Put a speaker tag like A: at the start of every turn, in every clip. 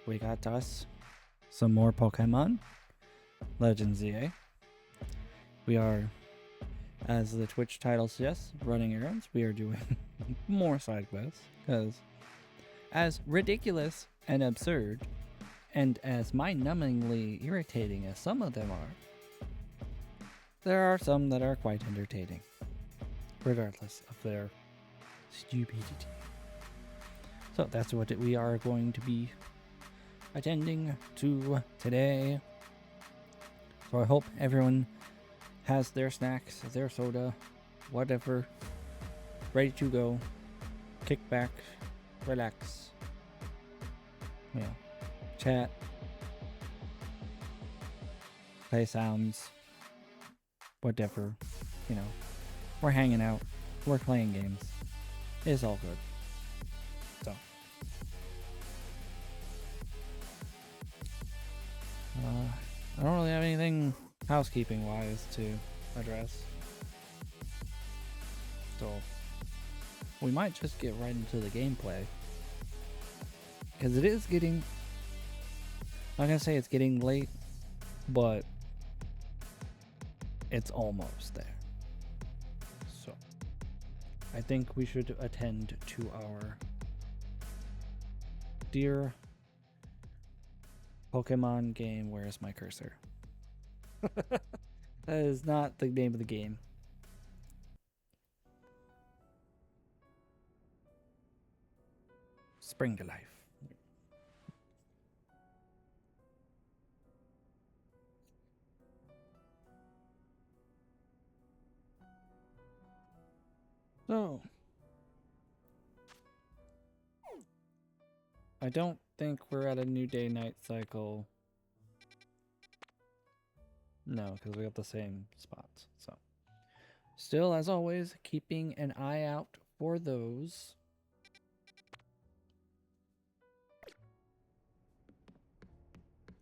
A: we got us some more Pokemon Legends EA. We are, as the Twitch title suggests, running errands. We are doing more side quests because, as ridiculous and absurd, and as mind-numbingly irritating as some of them are, there are some that are quite entertaining, regardless of their stupidity. So that's what we are going to be attending to today. So I hope everyone has their snacks, their soda, whatever, ready to go. Kick back, relax, chat, play sounds, whatever, we're hanging out, we're playing games. It's all good. So, I don't really have anything housekeeping wise to address. So, we might just get right into the gameplay. Because it is getting, I'm not going to say it's getting late, but it's almost there. So, I think we should attend to our dear Pokemon game. Where's my cursor? That is not the name of the game. Spring to Life. So, I don't think we're at a new day-night cycle. No, because we got the same spots. So, still, as always, keeping an eye out for those.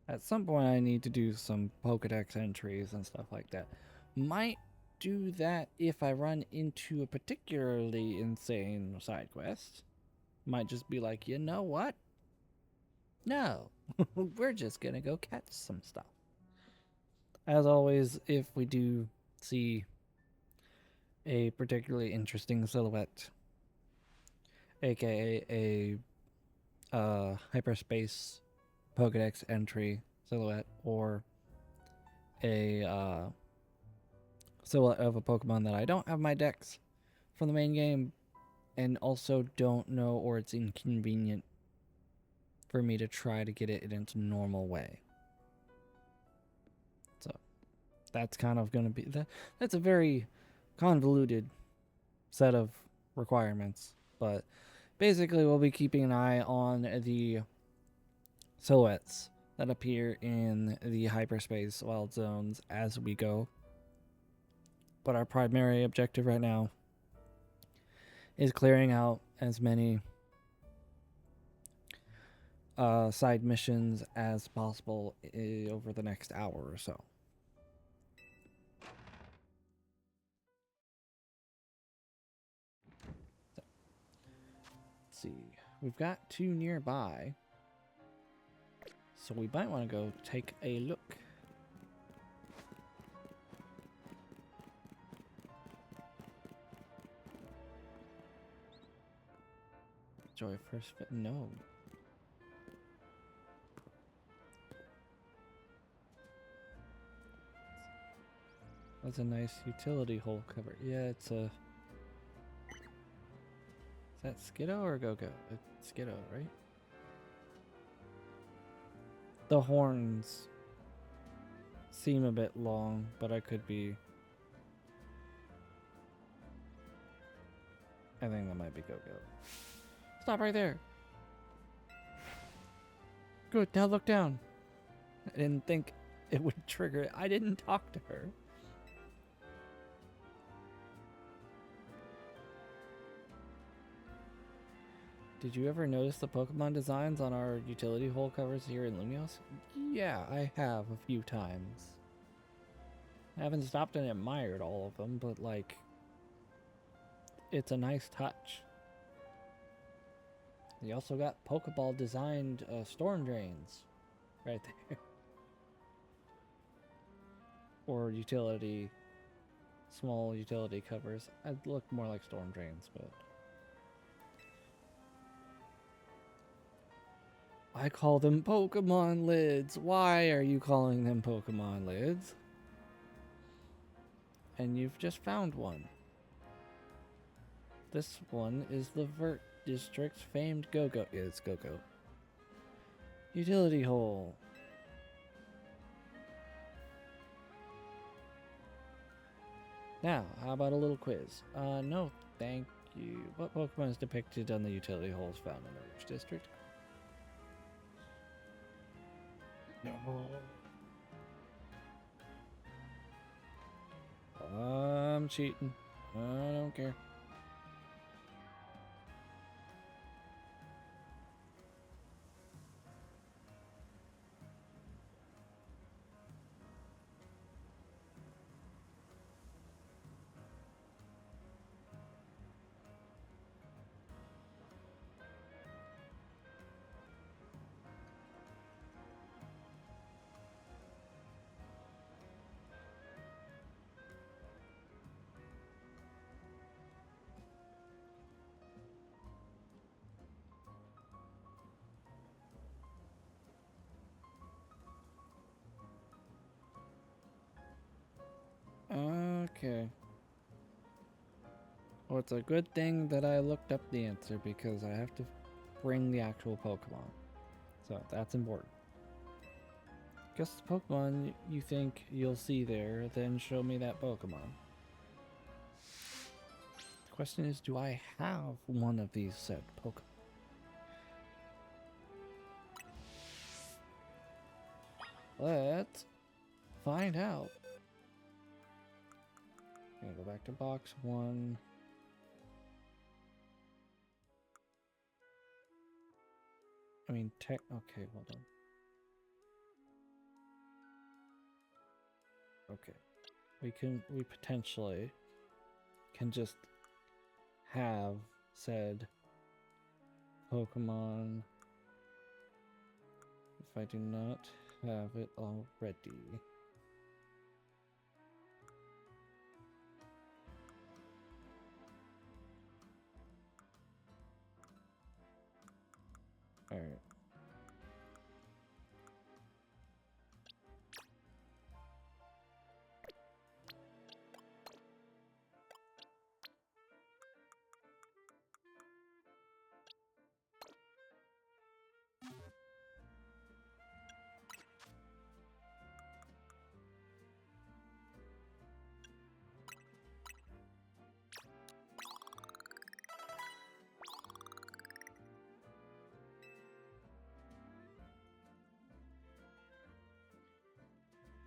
A: At some point, I need to do some Pokedex entries and stuff like that. Might do that if I run into a particularly insane side quest. Might just be like, you know what? No, we're just gonna go catch some stuff. As always, if we do see a particularly interesting silhouette, aka a hyperspace Pokedex entry silhouette, or a silhouette of a Pokemon that I don't have my dex from the main game and also don't know, or it's inconvenient for me to try to get it in its normal way. So that's kind of going to be that's a very convoluted set of requirements, but basically we'll be keeping an eye on the silhouettes that appear in the hyperspace wild zones as we go. But our primary objective right now is clearing out as many side missions as possible over the next hour or so. Let's see. We've got two nearby, so we might want to go take a look. Joy first fit? No. That's a nice utility hole cover. Yeah, it's a... Is that Skiddo or Go-Go? It's Skiddo, right? The horns seem a bit long, but I could be... I think that might be Go-Go. Stop right there! Good, now look down. I didn't think it would trigger it. I didn't talk to her. Did you ever notice the Pokemon designs on our utility hole covers here in Lumios? Yeah, I have a few times. I haven't stopped and admired all of them, but like, it's a nice touch. You also got Pokeball designed storm drains right there. Or utility, small utility covers. I'd look more like storm drains, but I call them Pokemon lids. Why are you calling them Pokemon lids? And you've just found one. This one is the Vert District's famed Go-Go. Yeah, it's Go-Go. Utility hole. Now, how about a little quiz? No, thank you. What Pokemon is depicted on the utility holes found in the Rouge District? No. I'm cheating. I don't care. Okay. Well, it's a good thing that I looked up the answer because I have to bring the actual Pokemon. So that's important. Guess the Pokemon you think you'll see there, then show me that Pokemon. The question is, do I have one of these said Pokemon? Let's find out. Gonna go back to box 1. I mean, okay, hold on. Okay. We potentially can just have said Pokemon if I do not have it already. Alright.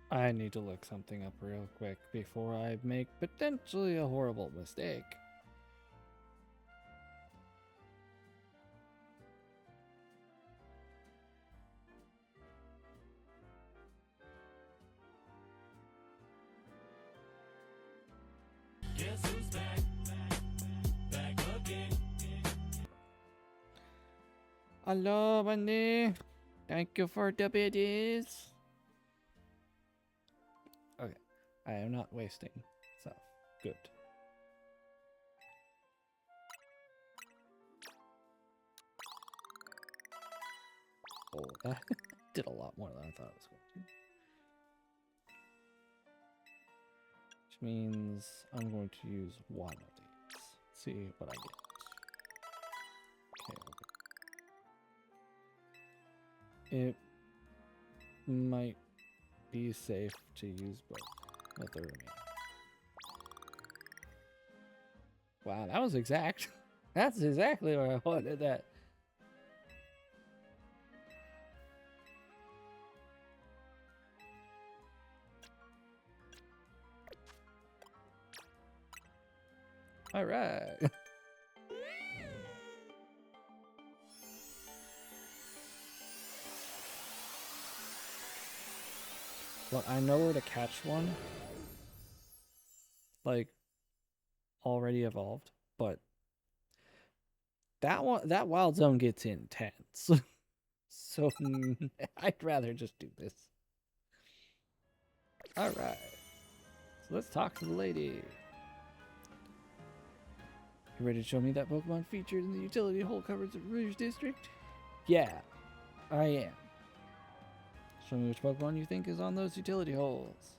A: I need to look something up real quick before I make potentially a horrible mistake.
B: Guess who's back? Back again.
A: Hello, Wendy. Thank you for the biddies. Okay, I am not wasting stuff. Good. Oh, that did a lot more than I thought it was going to. Which means I'm going to use one of these. See what I get. Okay. It might be safe to use both of the remaining. Wow, that was exact. That's exactly where I wanted that. All right. Well, I know where to catch one. Like, already evolved, but that wild zone gets intense. So I'd rather just do this. All right. So let's talk to the lady. You ready to show me that Pokemon featured in the utility hole covers of Rouge District? Yeah, I am. Show me which Pokemon you think is on those utility holes.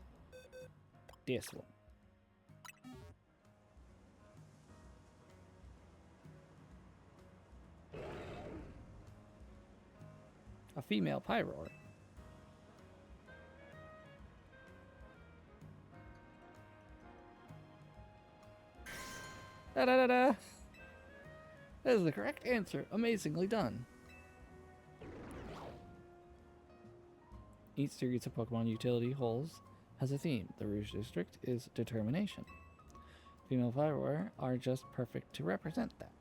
A: This one. A female Pyroar. Da da da da! That is the correct answer. Amazingly done. Each series of Pokemon utility holes has a theme. The Rouge District is determination. Female Pyroar are just perfect to represent that.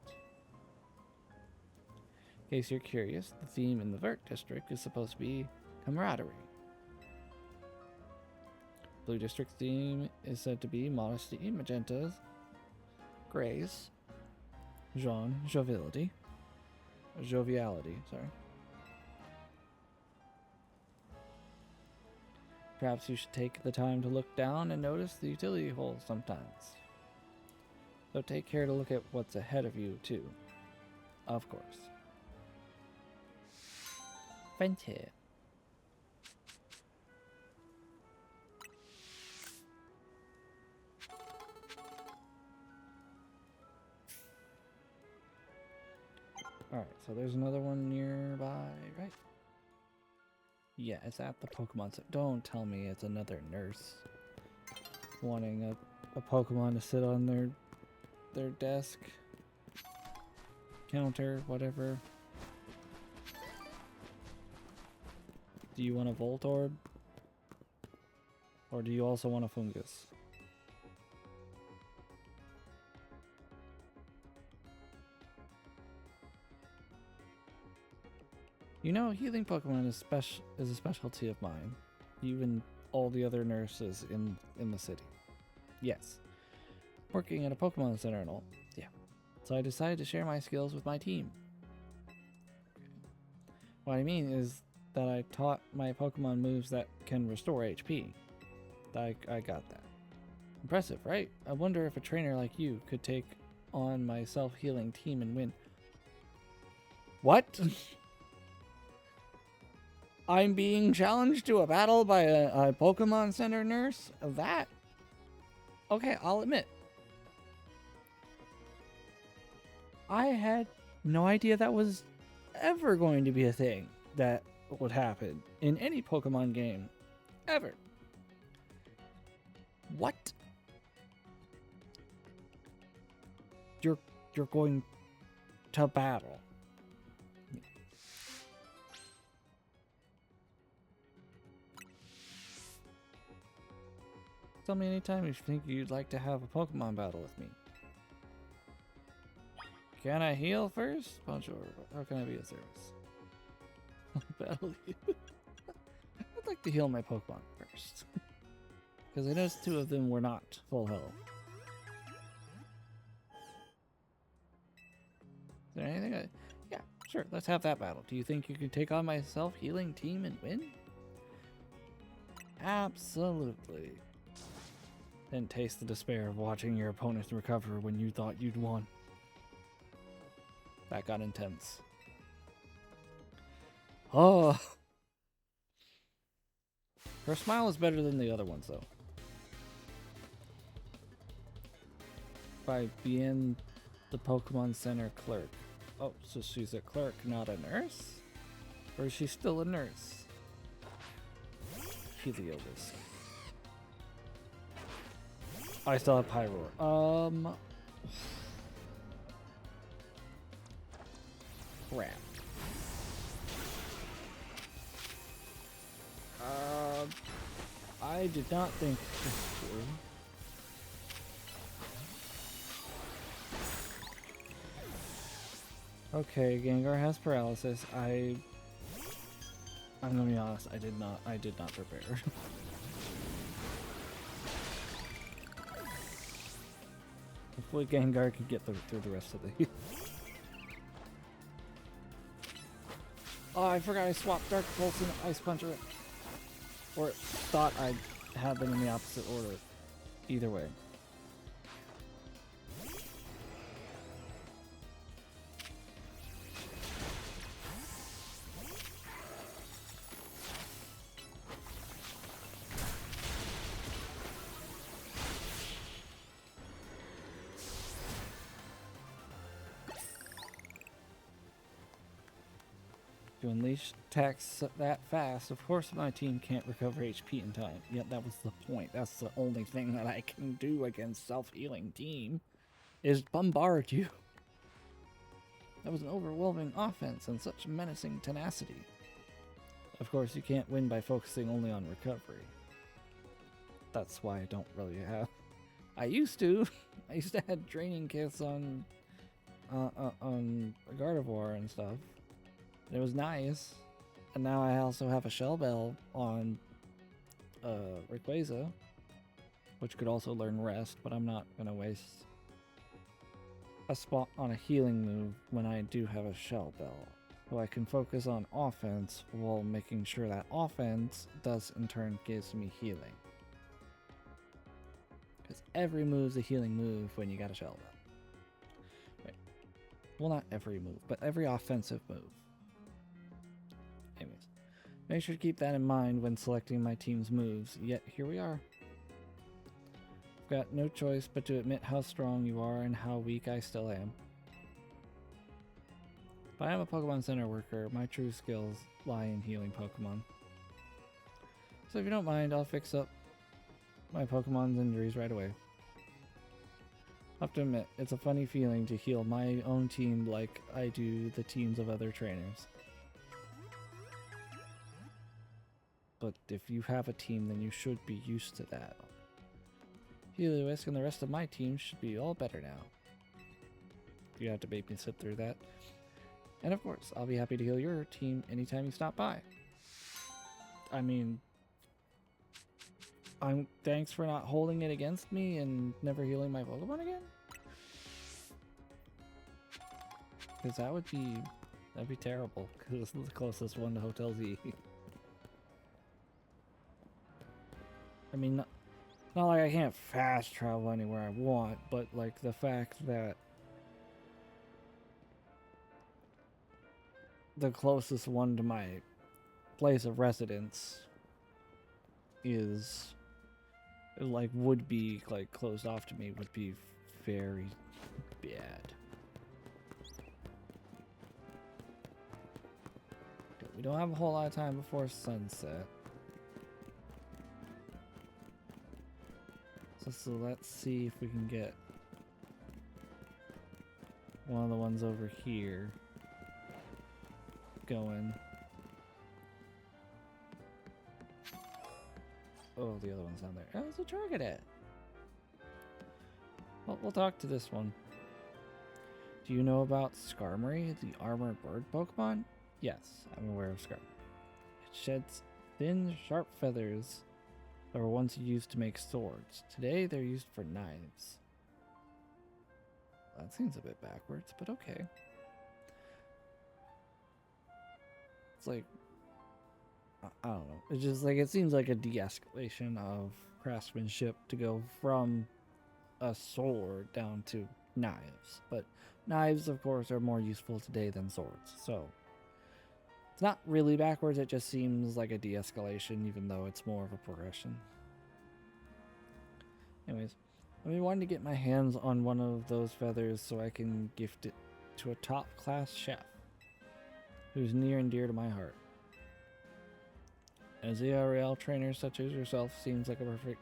A: In case you're curious, the theme in the Vert District is supposed to be camaraderie. Blue District's theme is said to be modesty, Magenta's grace, joviality, sorry. Perhaps you should take the time to look down and notice the utility holes sometimes. So take care to look at what's ahead of you, too. Of course. Fenty. Alright, so there's another one nearby, right? Yeah, it's at the Pokemon Center. Don't tell me it's another nurse wanting a Pokemon to sit on their desk, counter, whatever. Do you want a Voltorb? Or do you also want a Fungus? You know, healing Pokemon is a specialty of mine. Even all the other nurses in the city. Yes. Working at a Pokemon Center and all. Yeah. So I decided to share my skills with my team. What I mean is that I taught my Pokemon moves that can restore HP. I got that. Impressive, right? I wonder if a trainer like you could take on my self-healing team and win. What? I'm being challenged to a battle by a Pokemon Center nurse? That? Okay, I'll admit. I had no idea that was ever going to be a thing that would happen in any Pokemon game. Ever. What? You're going to battle. Tell me anytime if you think you'd like to have a Pokemon battle with me. Can I heal first? Bonjour. How can I be of service? Battle you. I'd like to heal my Pokemon first. Because I noticed two of them were not full health. Is there anything yeah, sure. Let's have that battle. Do you think you can take on my self-healing team and win? Absolutely. Then taste the despair of watching your opponents recover when you thought you'd won. That got intense. Oh. Her smile is better than the other ones, though. By being the Pokemon Center clerk. Oh, so she's a clerk, not a nurse? Or is she still a nurse? Heliobus. I still have Pyroar. Crap. I did not think this through. Okay, Gengar has paralysis. I'm gonna be honest, I did not prepare. Hopefully Gengar can get through the rest of the Oh, I forgot I swapped Dark Pulse and Ice Puncher. Or thought I'd have them in the opposite order. Either way. To unleash attacks that fast, of course my team can't recover HP in time. Yet that was the point. That's the only thing that I can do against self-healing team, is bombard you. That was an overwhelming offense and such menacing tenacity. Of course, you can't win by focusing only on recovery. That's why I don't really have... I used to. I used to have draining kits on Gardevoir and stuff. It was nice. And now I also have a Shell Bell on Rayquaza, which could also learn Rest, but I'm not going to waste a spot on a healing move when I do have a Shell Bell. So I can focus on offense while making sure that offense does in turn gives me healing. Because every move's a healing move when you got a Shell Bell. Right. Well, not every move, but every offensive move. Anyways, make sure to keep that in mind when selecting my team's moves, yet here we are. I've got no choice but to admit how strong you are and how weak I still am. But I am a Pokemon Center worker, my true skills lie in healing Pokemon. So if you don't mind, I'll fix up my Pokemon's injuries right away. I have to admit, it's a funny feeling to heal my own team like I do the teams of other trainers. But if you have a team, then you should be used to that. Helios and the rest of my team should be all better now. You have to make me sit through that. And of course, I'll be happy to heal your team anytime you stop by. I mean, thanks for not holding it against me and never healing my Pokemon again. Because that'd be terrible. Because this is the closest one to Hotel Z. I mean, not like I can't fast travel anywhere I want, but like the fact that the closest one to my place of residence is like would be like closed off to me would be very bad. We don't have a whole lot of time before sunset. So let's see if we can get one of the ones over here going. Oh, the other one's down there. Oh, there's a Dragonite. Well, we'll talk to this one. Do you know about Skarmory, the armored bird Pokemon? Yes, I'm aware of Skarmory. It sheds thin, sharp feathers that were once used to make swords. Today, they're used for knives. That seems a bit backwards, but okay. It's like, I don't know. It's just like, it seems like a de-escalation of craftsmanship to go from a sword down to knives. But knives, of course, are more useful today than swords. So it's not really backwards. It just seems like a de-escalation, even though it's more of a progression. Anyways, I've been wanting to get my hands on one of those feathers so I can gift it to a top-class chef who's near and dear to my heart. As a RL trainer such as yourself seems like a perfect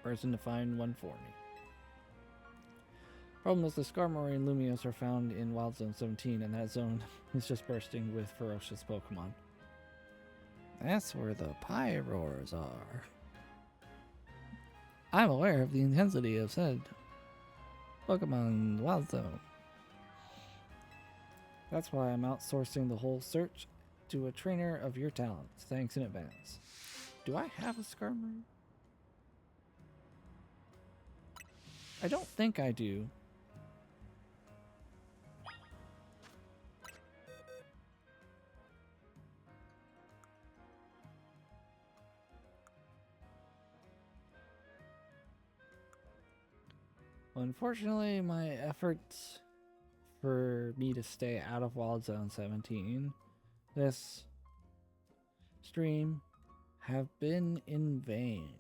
A: person to find one for me. Problem is the Skarmory and Lumiose are found in Wild Zone 17, and that zone is just bursting with ferocious Pokemon. That's where the Pyroars are. I'm aware of the intensity of said Pokemon Wild Zone. That's why I'm outsourcing the whole search to a trainer of your talents. Thanks in advance. Do I have a Skarmory? I don't think I do. Unfortunately, my efforts for me to stay out of Wild Zone 17 this stream have been in vain.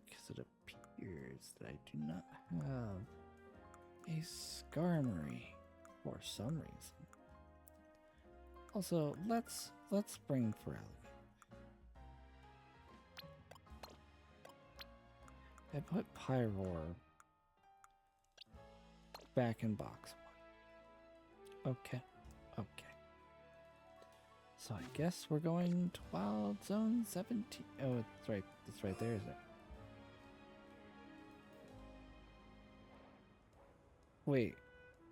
A: Because it appears that I do not have a Skarmory for some reason. Also, let's bring Feraligatr. I put Pyroar back in box 1. Okay. So I guess we're going to Wild Zone 17. Oh, it's right. It's right there, isn't it? Wait.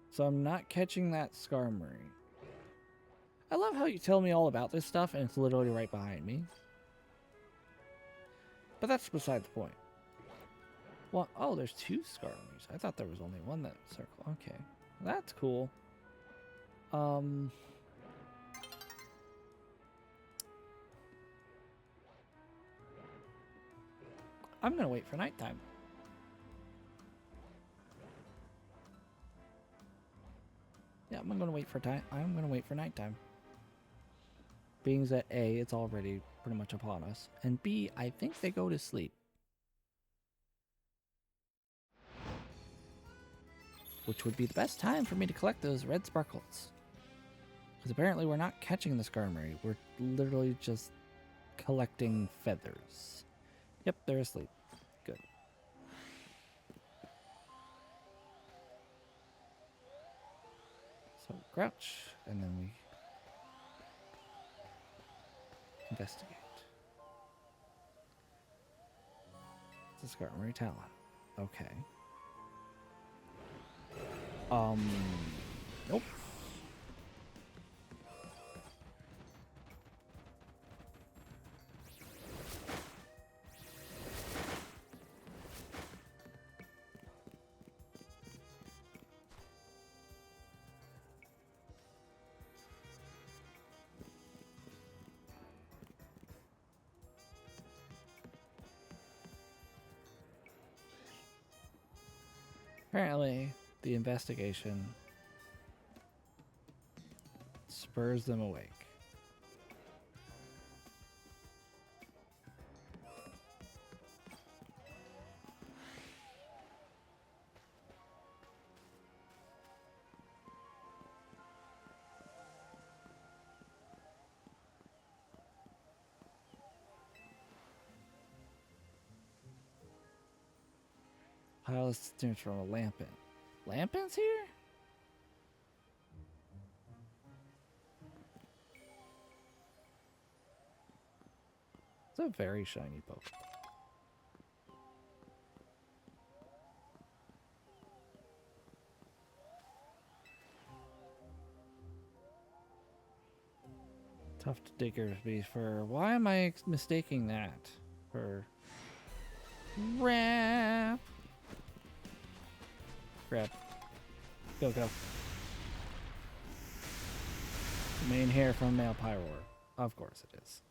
A: So I'm not catching that Skarmory. I love how you tell me all about this stuff and it's literally right behind me. But that's beside the point. Well, oh, there's 2 Skarmories. I thought there was only one that circle. Okay. That's cool. I'm gonna wait for nighttime. Yeah, I'm gonna wait for nighttime. Being that A, it's already pretty much upon us, and B, I think they go to sleep. Which would be the best time for me to collect those red sparkles. Because apparently we're not catching the Skarmory, we're literally just collecting feathers. Yep, they're asleep. Good. So crouch, and then we investigate. It's a Skarmory Talon. Okay. Nope. Apparently, the investigation spurs them awake. Pile of students from a Lampin. Lampin's here? It's a very shiny Pokemon. Tough to digger be for. Why am I mistaking that for R.E.P.O? Grab. Go. Main hair from male Pyroar. Of course it is.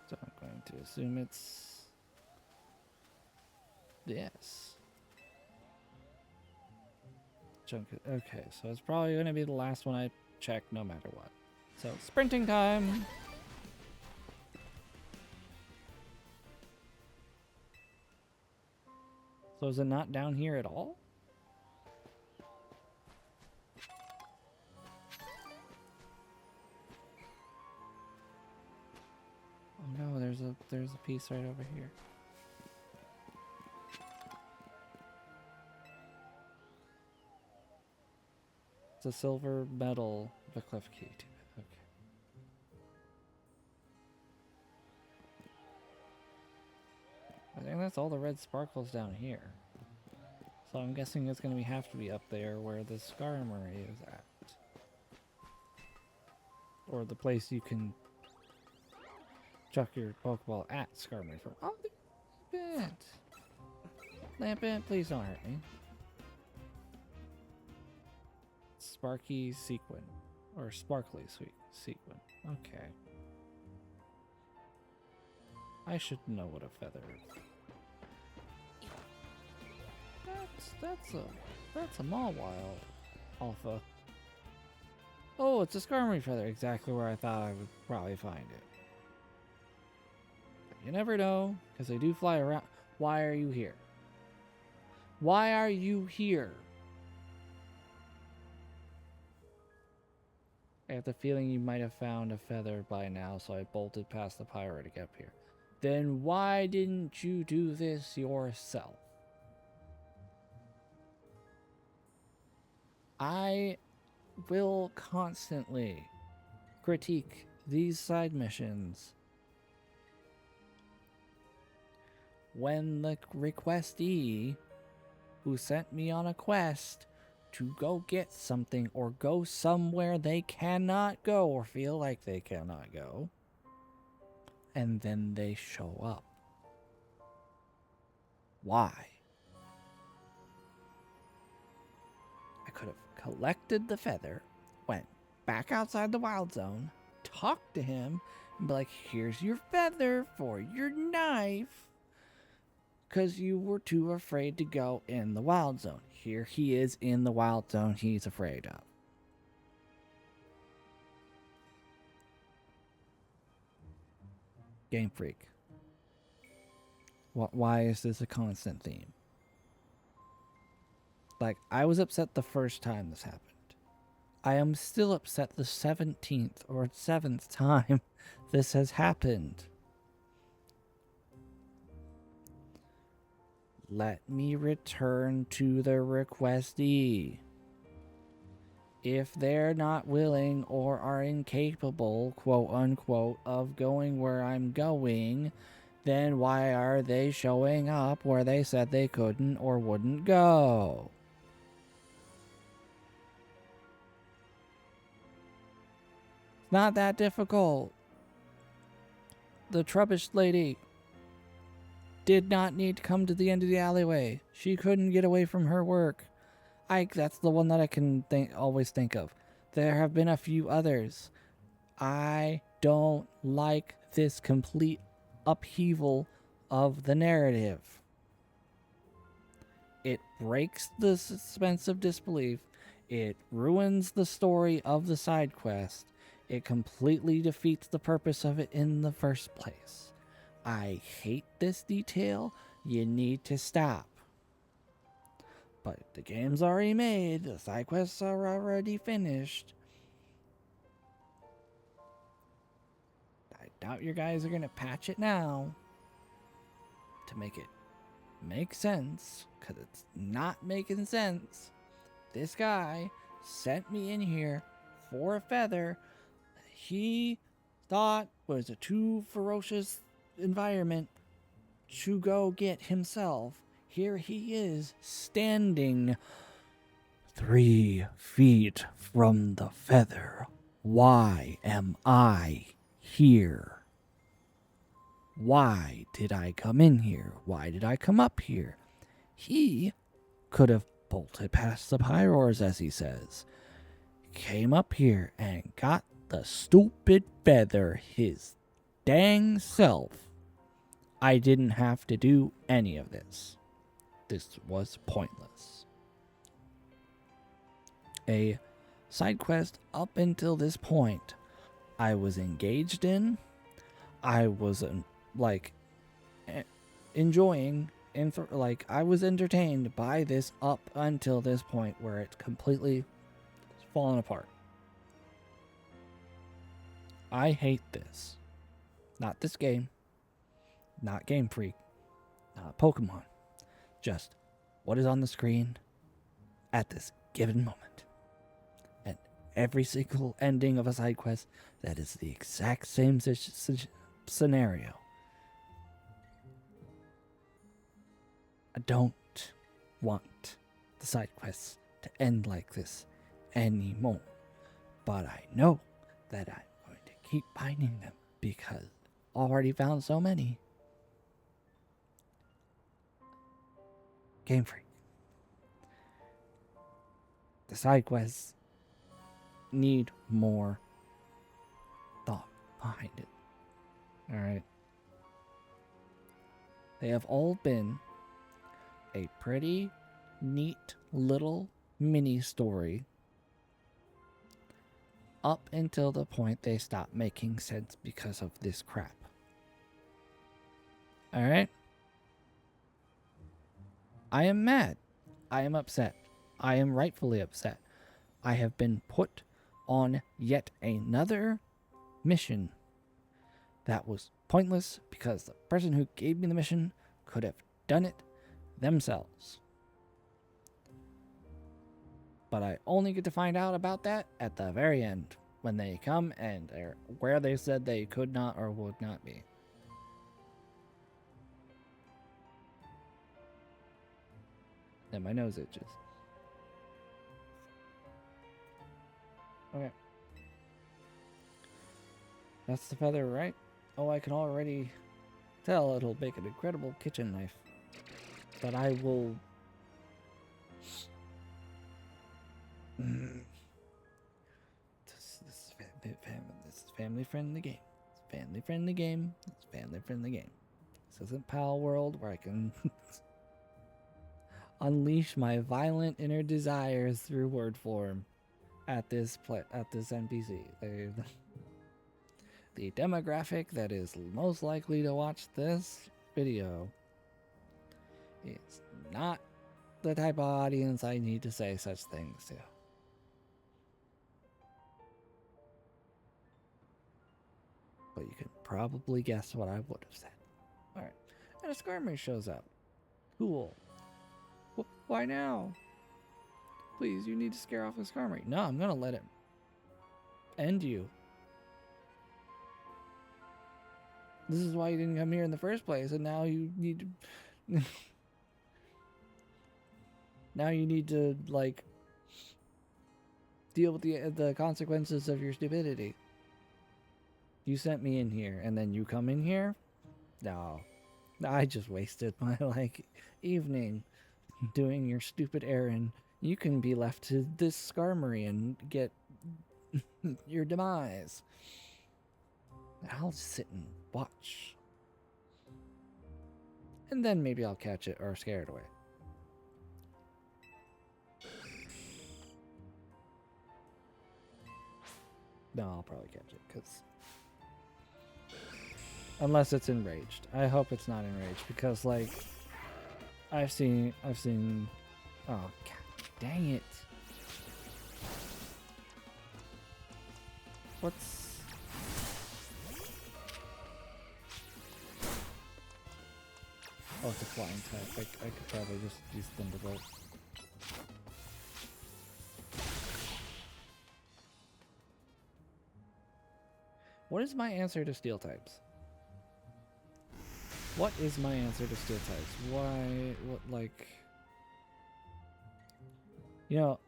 A: So I'm going to assume it's this. Okay, so it's probably going to be the last one I check no matter what. So, sprinting time! So is it not down here at all? Oh no, there's a piece right over here. It's a silver medal with a cliff key to it. Okay. I think that's all the red sparkles down here. So I'm guessing it's going to have to be up there where the Skarmory is at. Or the place you can chuck your Pokeball at Skarmory from. Oh, Lampent! Lampent, please don't hurt me. sparky sequin. Or sparkly sequin. Okay. I should know what a feather is. That's a Mawile alpha. Oh, it's a Skarmory feather, exactly where I thought I would probably find it. But you never know, because they do fly around. Why are you here? Why are you here? I have the feeling you might have found a feather by now, so I bolted past the pyro to get up here. Then why didn't you do this yourself? I will constantly critique these side missions when the requestee who sent me on a quest to go get something or go somewhere they cannot go or feel like they cannot go, and then they show up. Why? I could have collected the feather, went back outside the wild zone, talked to him, and be like, here's your feather for your knife. Because you were too afraid to go in the wild zone. Here he is in the wild zone he's afraid of. Game Freak. Why is this a constant theme? Like, I was upset the first time this happened. I am still upset the 17th or 7th time this has happened. Let me return to the requestee. If they're not willing or are incapable, quote unquote, of going where I'm going, then why are they showing up where they said they couldn't or wouldn't go? It's not that difficult. The Trubbish lady did not need to come to the end of the alleyway. She couldn't get away from her work. That's the one that I can always think of. There have been a few others. I don't like this complete upheaval of the narrative. It breaks the suspense of disbelief. It ruins the story of the side quest. It completely defeats the purpose of it in the first place. I hate this detail. You need to stop. But the game's already made. The side quests are already finished. I doubt you guys are going to patch it now to make it make sense, because it's not making sense. This guy sent me in here for a feather he thought was a too ferocious environment to go get himself. Here he is, standing 3 feet from the feather. Why am I here? Why did I come in here? Why did I come up here? He could have bolted past the pyros, as he says. Came up here and got the stupid feather his dang self. I didn't have to do any of this. This was pointless. A side quest up until this point I was engaged in. I was enjoying, I was entertained by this up until this point where it's completely fallen apart. I hate this. Not this game. Not Game Freak. Not Pokemon. Just what is on the screen at this given moment. And every single ending of a side quest, that is the exact same scenario. I don't want the side quests to end like this anymore. But I know that I'm going to keep finding them because I already found so many. Game Freak. The side quests need more thought behind it. Alright? They have all been a pretty neat little mini story up until the point they stop making sense because of this crap. Alright? I am mad. I am upset. I am rightfully upset. I have been put on yet another mission that was pointless because the person who gave me the mission could have done it themselves. But I only get to find out about that at the very end when they come and they're where they said they could not or would not be. And my nose itches. Okay. That's the feather, right? Oh, I can already tell it'll make an incredible kitchen knife. But I will... This is family-friendly game. It's family-friendly game. It's family-friendly game. This isn't Pal World where I can unleash my violent inner desires through word form at this NPC. The demographic that is most likely to watch this video is not the type of audience I need to say such things to. But you can probably guess what I would have said. Alright. And a skirmish shows up. Cool. Why now? Please, you need to scare off the skirmish. No, I'm gonna let it end you. This is why you didn't come here in the first place, and now you need to... now you need to, like, deal with the consequences of your stupidity. You sent me in here, and then you come in here? No. I just wasted my, like, evening doing your stupid errand. You can be left to this skarmory and get your demise. I'll just sit and watch. And then maybe I'll catch it or scare it away. No, I'll probably catch it, because... unless it's enraged. I hope it's not enraged, because, like... I've seen... Oh, god dang it. What's... Oh, it's a flying type. I could probably just use Thunderbolt. What is my answer to steel types? What is my answer to steel types? Why, what, like... You know,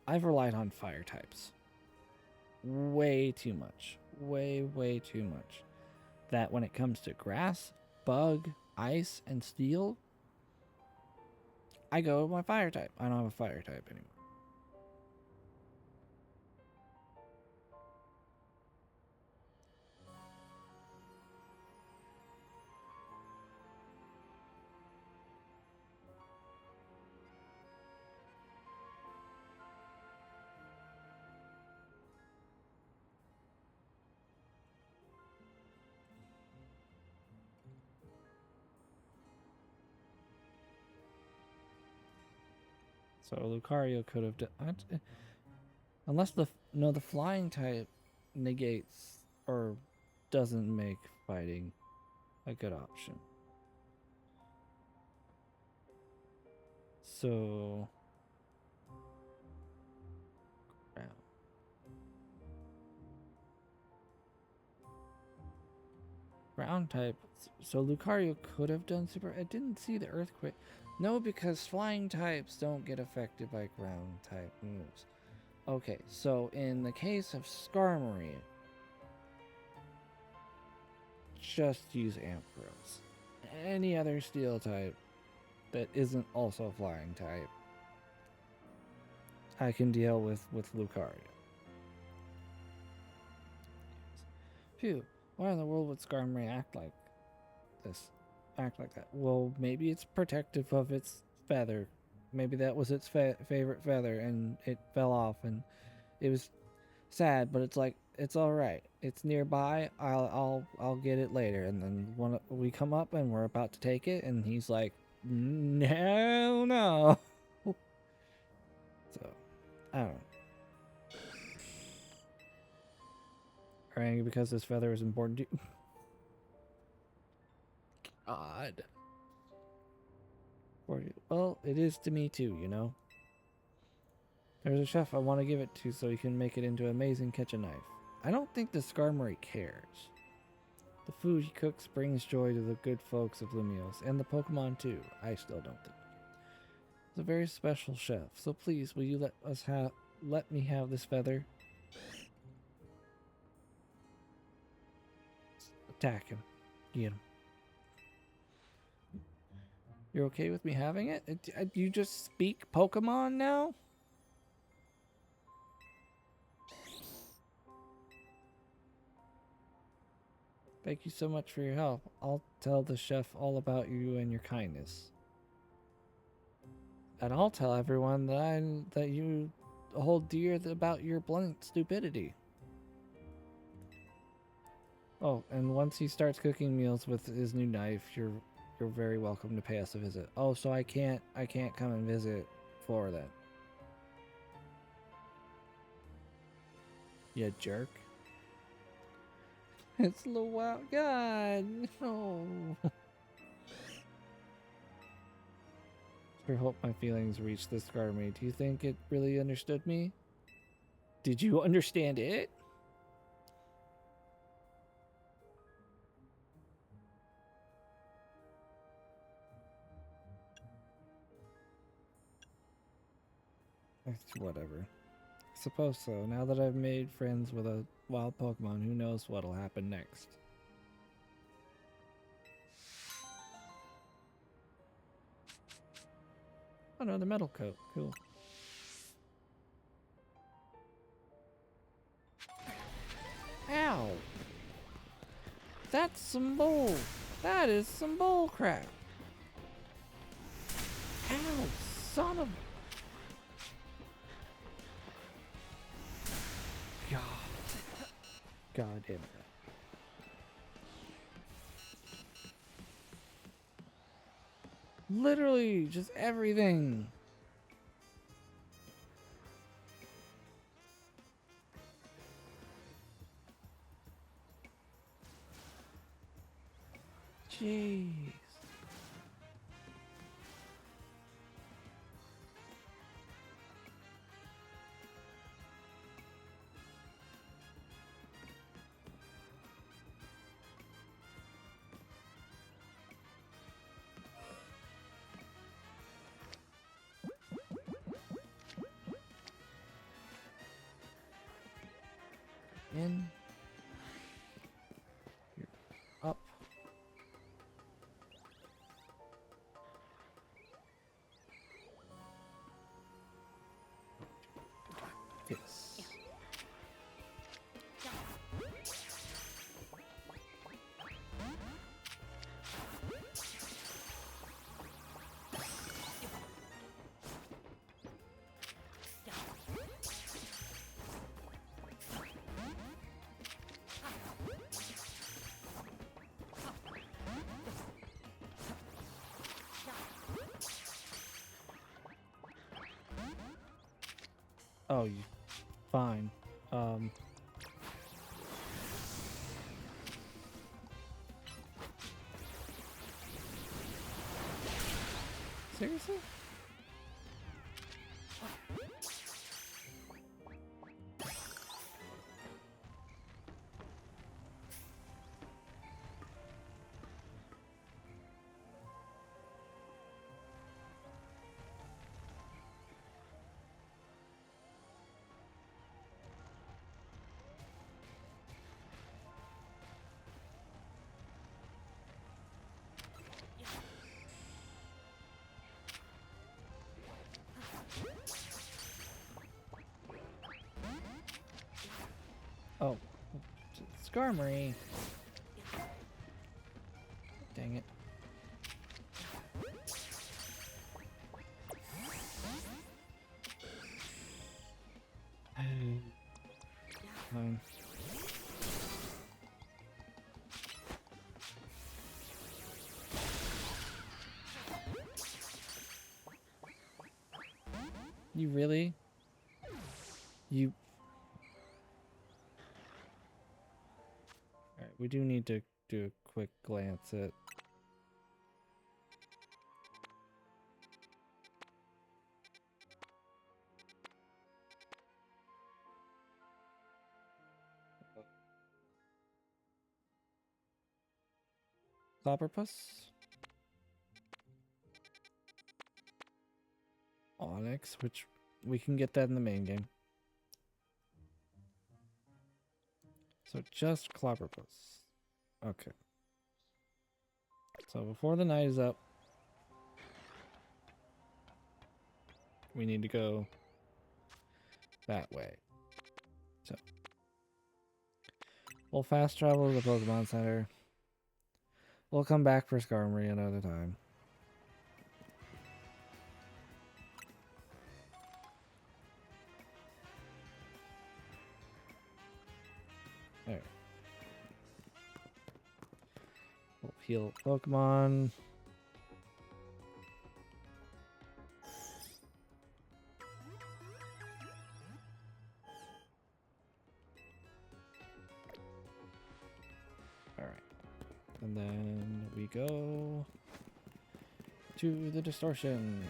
A: I've relied on fire types. Way too much. Way too much. That when it comes to grass, bug, ice, and steel, I go with my fire type. I don't have a fire type anymore. So Lucario could have done... Unless the flying type negates or doesn't make fighting a good option. So ground type. So Lucario could have done super. I didn't see the earthquake. No, because flying types don't get affected by ground type moves. Okay, so in the case of Skarmory, just use Ampharos. Any other steel type that isn't also flying type, I can deal with Lucario. Phew, why in the world would Skarmory act like this? Act like that? Well, maybe it's protective of its feather. Maybe that was its favorite feather and it fell off and it was sad, but it's like it's all right. It's nearby. I'll get it later. And then when we come up and we're about to take it, and he's like, no, no. So I don't know. Are you angry because this feather is important to you? God. Well, it is to me too, you know. There's a chef I want to give it to so he can make it into an amazing kitchen knife. I don't think the Skarmory cares. The food he cooks brings joy to the good folks of Lumios, and the Pokemon too. I still don't think. He's a very special chef, so please, will you let me have this feather? Attack him. Get him. You're okay with me having it? You just speak Pokemon now? Thank you so much for your help. I'll tell the chef all about you and your kindness. And I'll tell everyone that you hold dear about your blunt stupidity. Oh, and once he starts cooking meals with his new knife, you're very welcome to pay us a visit. Oh, so I can't come and visit Florida then. You jerk. It's Luau. God, no. I hope my feelings reached this Skarmory. Do you think it really understood me? Did you understand it? It's whatever. I suppose so. Now that I've made friends with a wild Pokemon, who knows what'll happen next. Oh no, the metal coat. Cool. Ow! That's some bull. That is some bull crap. Ow, son of... God. God damn it. Literally, just everything. Jeez. In. Here. Up. Yes. Oh, you fine. Seriously? Skarmory. Dang it. Fine. You really? You... Alright, we do need to do a quick glance at... Clobberpuss? Onyx, which we can get that in the main game. So just Clobberpuss. Okay. So before the night is up, we need to go that way. So we'll fast travel to the Pokemon Center. We'll come back for Skarmory another time. Alright. We'll heal Pokemon. Alright. And then we go to the distortion.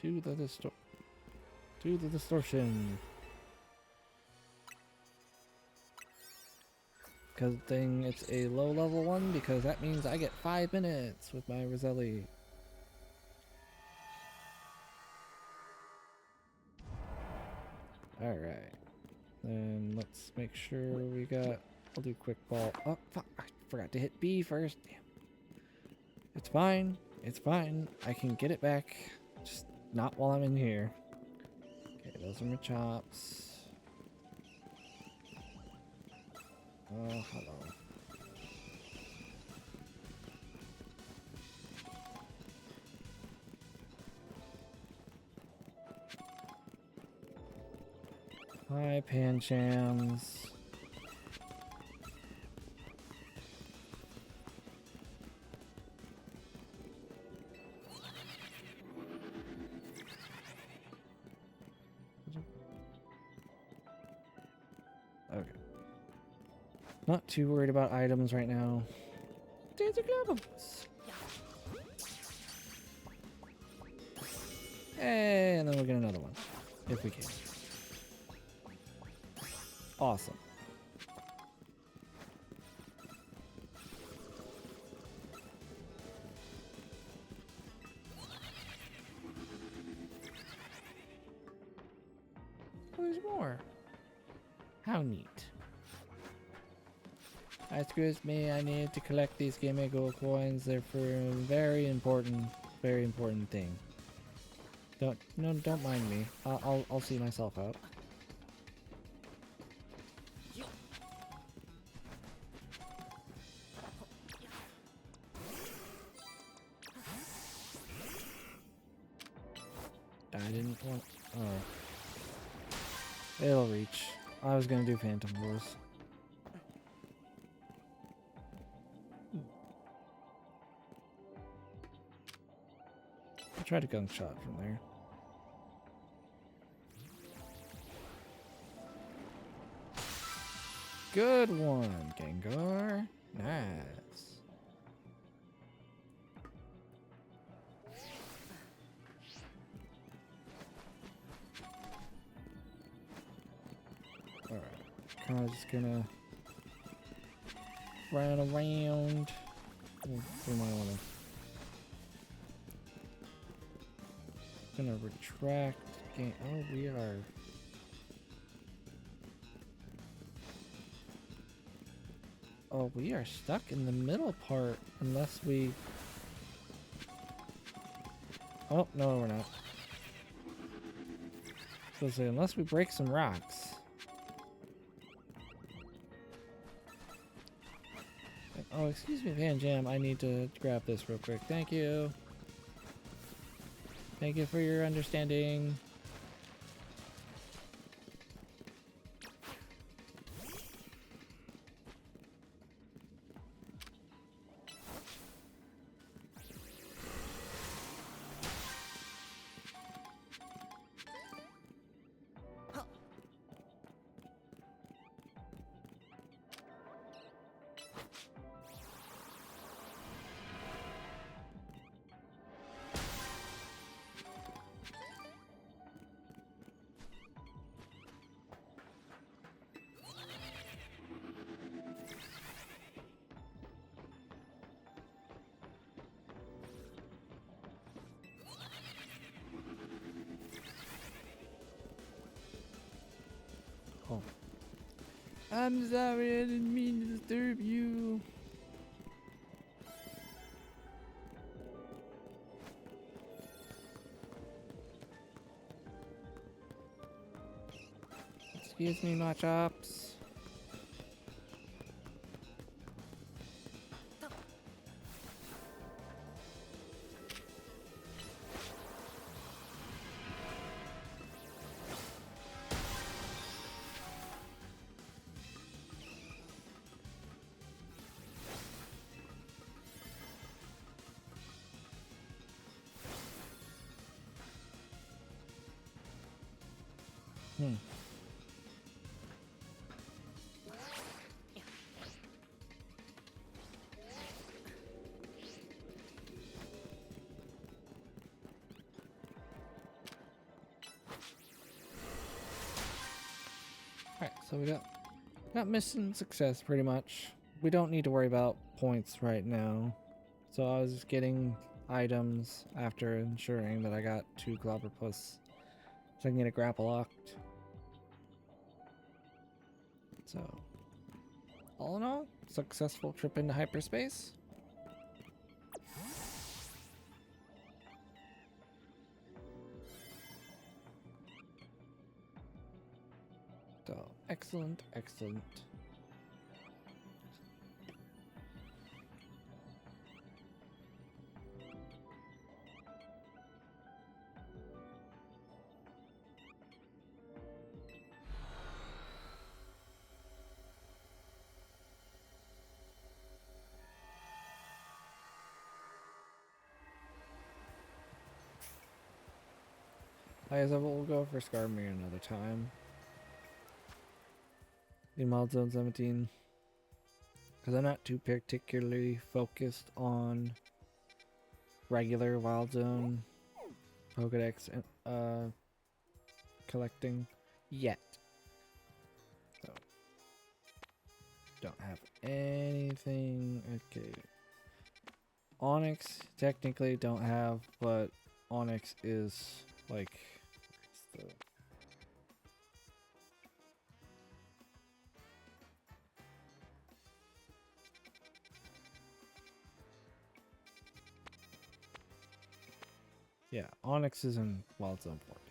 A: To the distortion. Good thing it's a low level one because that means I get 5 minutes with my Roselli. Alright. Then let's make sure we got... I'll do quick ball. Oh, fuck. I forgot to hit B first. Damn. It's fine. It's fine. I can get it back. Just not while I'm in here. Okay, those are my chops. Oh, hello. Hi, Panchams. Okay. Not too worried about items right now. There's a Globus. Hey, and then we'll get another one. If we can. Awesome. Oh, there's more. How neat. Excuse me, I need to collect these Gimme Gold coins. They're for a very important thing. Don't mind me. I'll see myself out. I didn't want... Oh. It'll reach. I was gonna do Phantom Force. I'll try to gunk shot from there. Good one, Gengar. Nice. Alright. Kind of just gonna run around. We might wanna... Gonna retract. Oh, we are... Oh, we are stuck in the middle part unless we... Oh, no, we're not. supposed to say, unless we break some rocks. Oh, excuse me, Van Jam. I need to grab this real quick. Thank you. Thank you for your understanding. Oh. I'm sorry, I didn't mean to disturb you. Excuse me, my chops. Hmm. Alright, so we got mission success pretty much. We don't need to worry about points right now. So I was getting items after ensuring that I got 2 Clobberpuss so I can get a grapple locked. So, all in all, successful trip into hyperspace. So, excellent, excellent. I guess I will go for Skarmory another time. In Wild Zone 17. Because I'm not too particularly focused on regular Wild Zone Pokedex and collecting yet. So don't have anything. Okay. Onyx technically don't have, but Onyx is like where's the yeah, Onyx is in Wild Zone 40.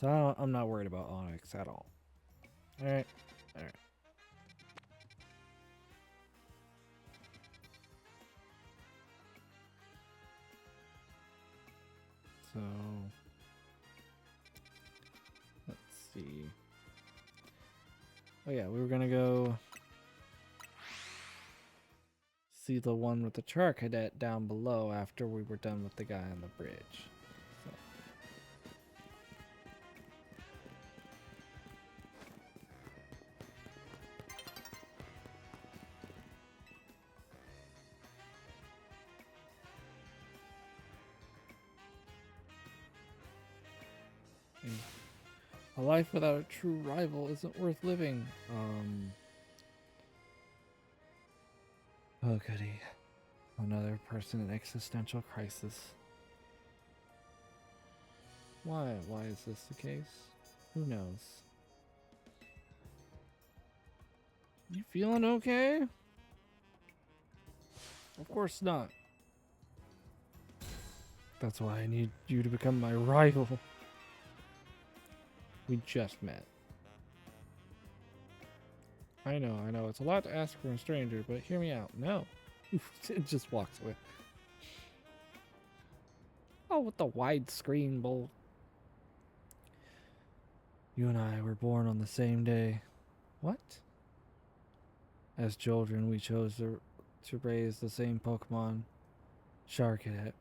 A: So I'm not worried about Onyx at all. Alright. Alright. So let's see. Oh yeah, we were gonna go see the one with the Char Cadet down below after we were done with the guy on the bridge. So. A life without a true rival isn't worth living. Oh goody. Another person in existential crisis. Why? Why is this the case? Who knows? You feeling okay? Of course not. That's why I need you to become my rival. We just met. I know. It's a lot to ask from a stranger, but hear me out. No. It just walks away. Oh, with the widescreen bowl. You and I were born on the same day. What? As children, we chose to raise the same Pokemon, Charcadet.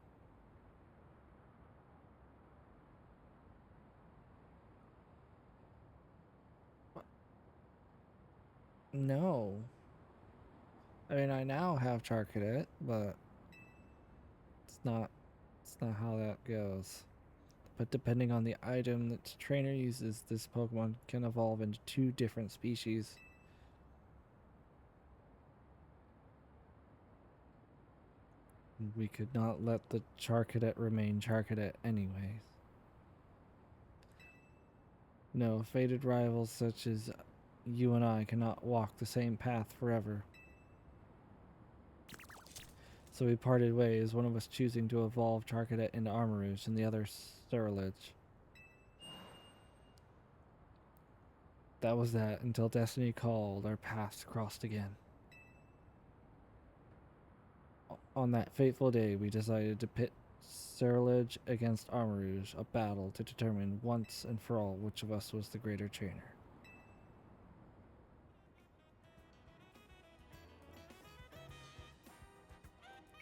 A: No. I mean, I now have Charcadet, but it's not how that goes. But depending on the item that the trainer uses, this Pokemon can evolve into 2 different species. We could not let the Charcadet remain Charcadet anyways. No, fated rivals such as you and I cannot walk the same path forever. So we parted ways, one of us choosing to evolve Charcadet into Armarouge and the other Sterilage. That was that, until destiny called, our paths crossed again. On that fateful day, we decided to pit Sterilage against Armarouge, a battle to determine once and for all which of us was the greater trainer.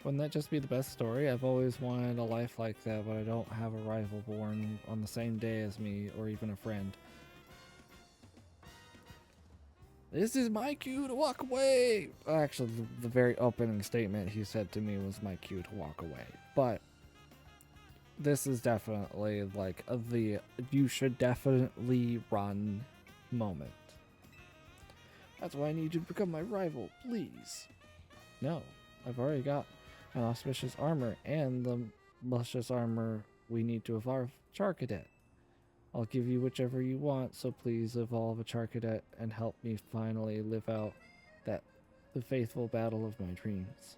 A: Wouldn't that just be the best story? I've always wanted a life like that, but I don't have a rival born on the same day as me, or even a friend. This is my cue to walk away! Actually, the very opening statement he said to me was my cue to walk away. But this is definitely like the you should definitely run moment. That's why I need you to become my rival, please. No, I've already got an auspicious armor and the luscious armor we need to evolve Charcadet. I'll give you whichever you want, so please evolve a Charcadet and help me finally live out the faithful battle of my dreams.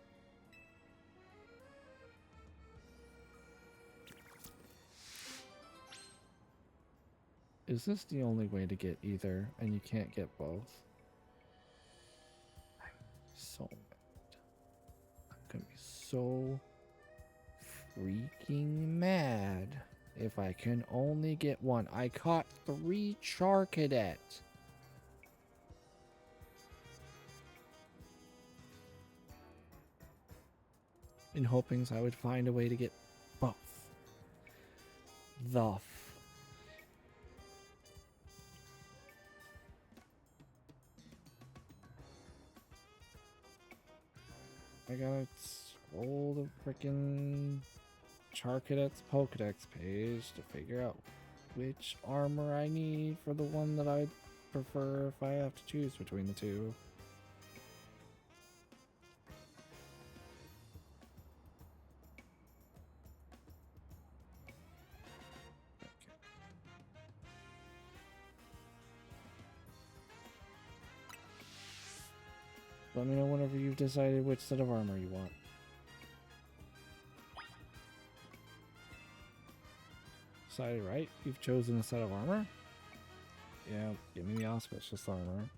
A: Is this the only way to get either, and you can't get both? I'm so mad. I'm gonna be so freaking mad if I can only get one. I caught 3 Charcadet. In hopings I would find a way to get both. I gotta scroll the frickin' Charcadet's Pokedex page to figure out which armor I need for the one that I'd prefer if I have to choose between the 2. Let me know whenever you've decided which set of armor you want. Decided right? You've chosen a set of armor? Yeah, give me the auspicious armor.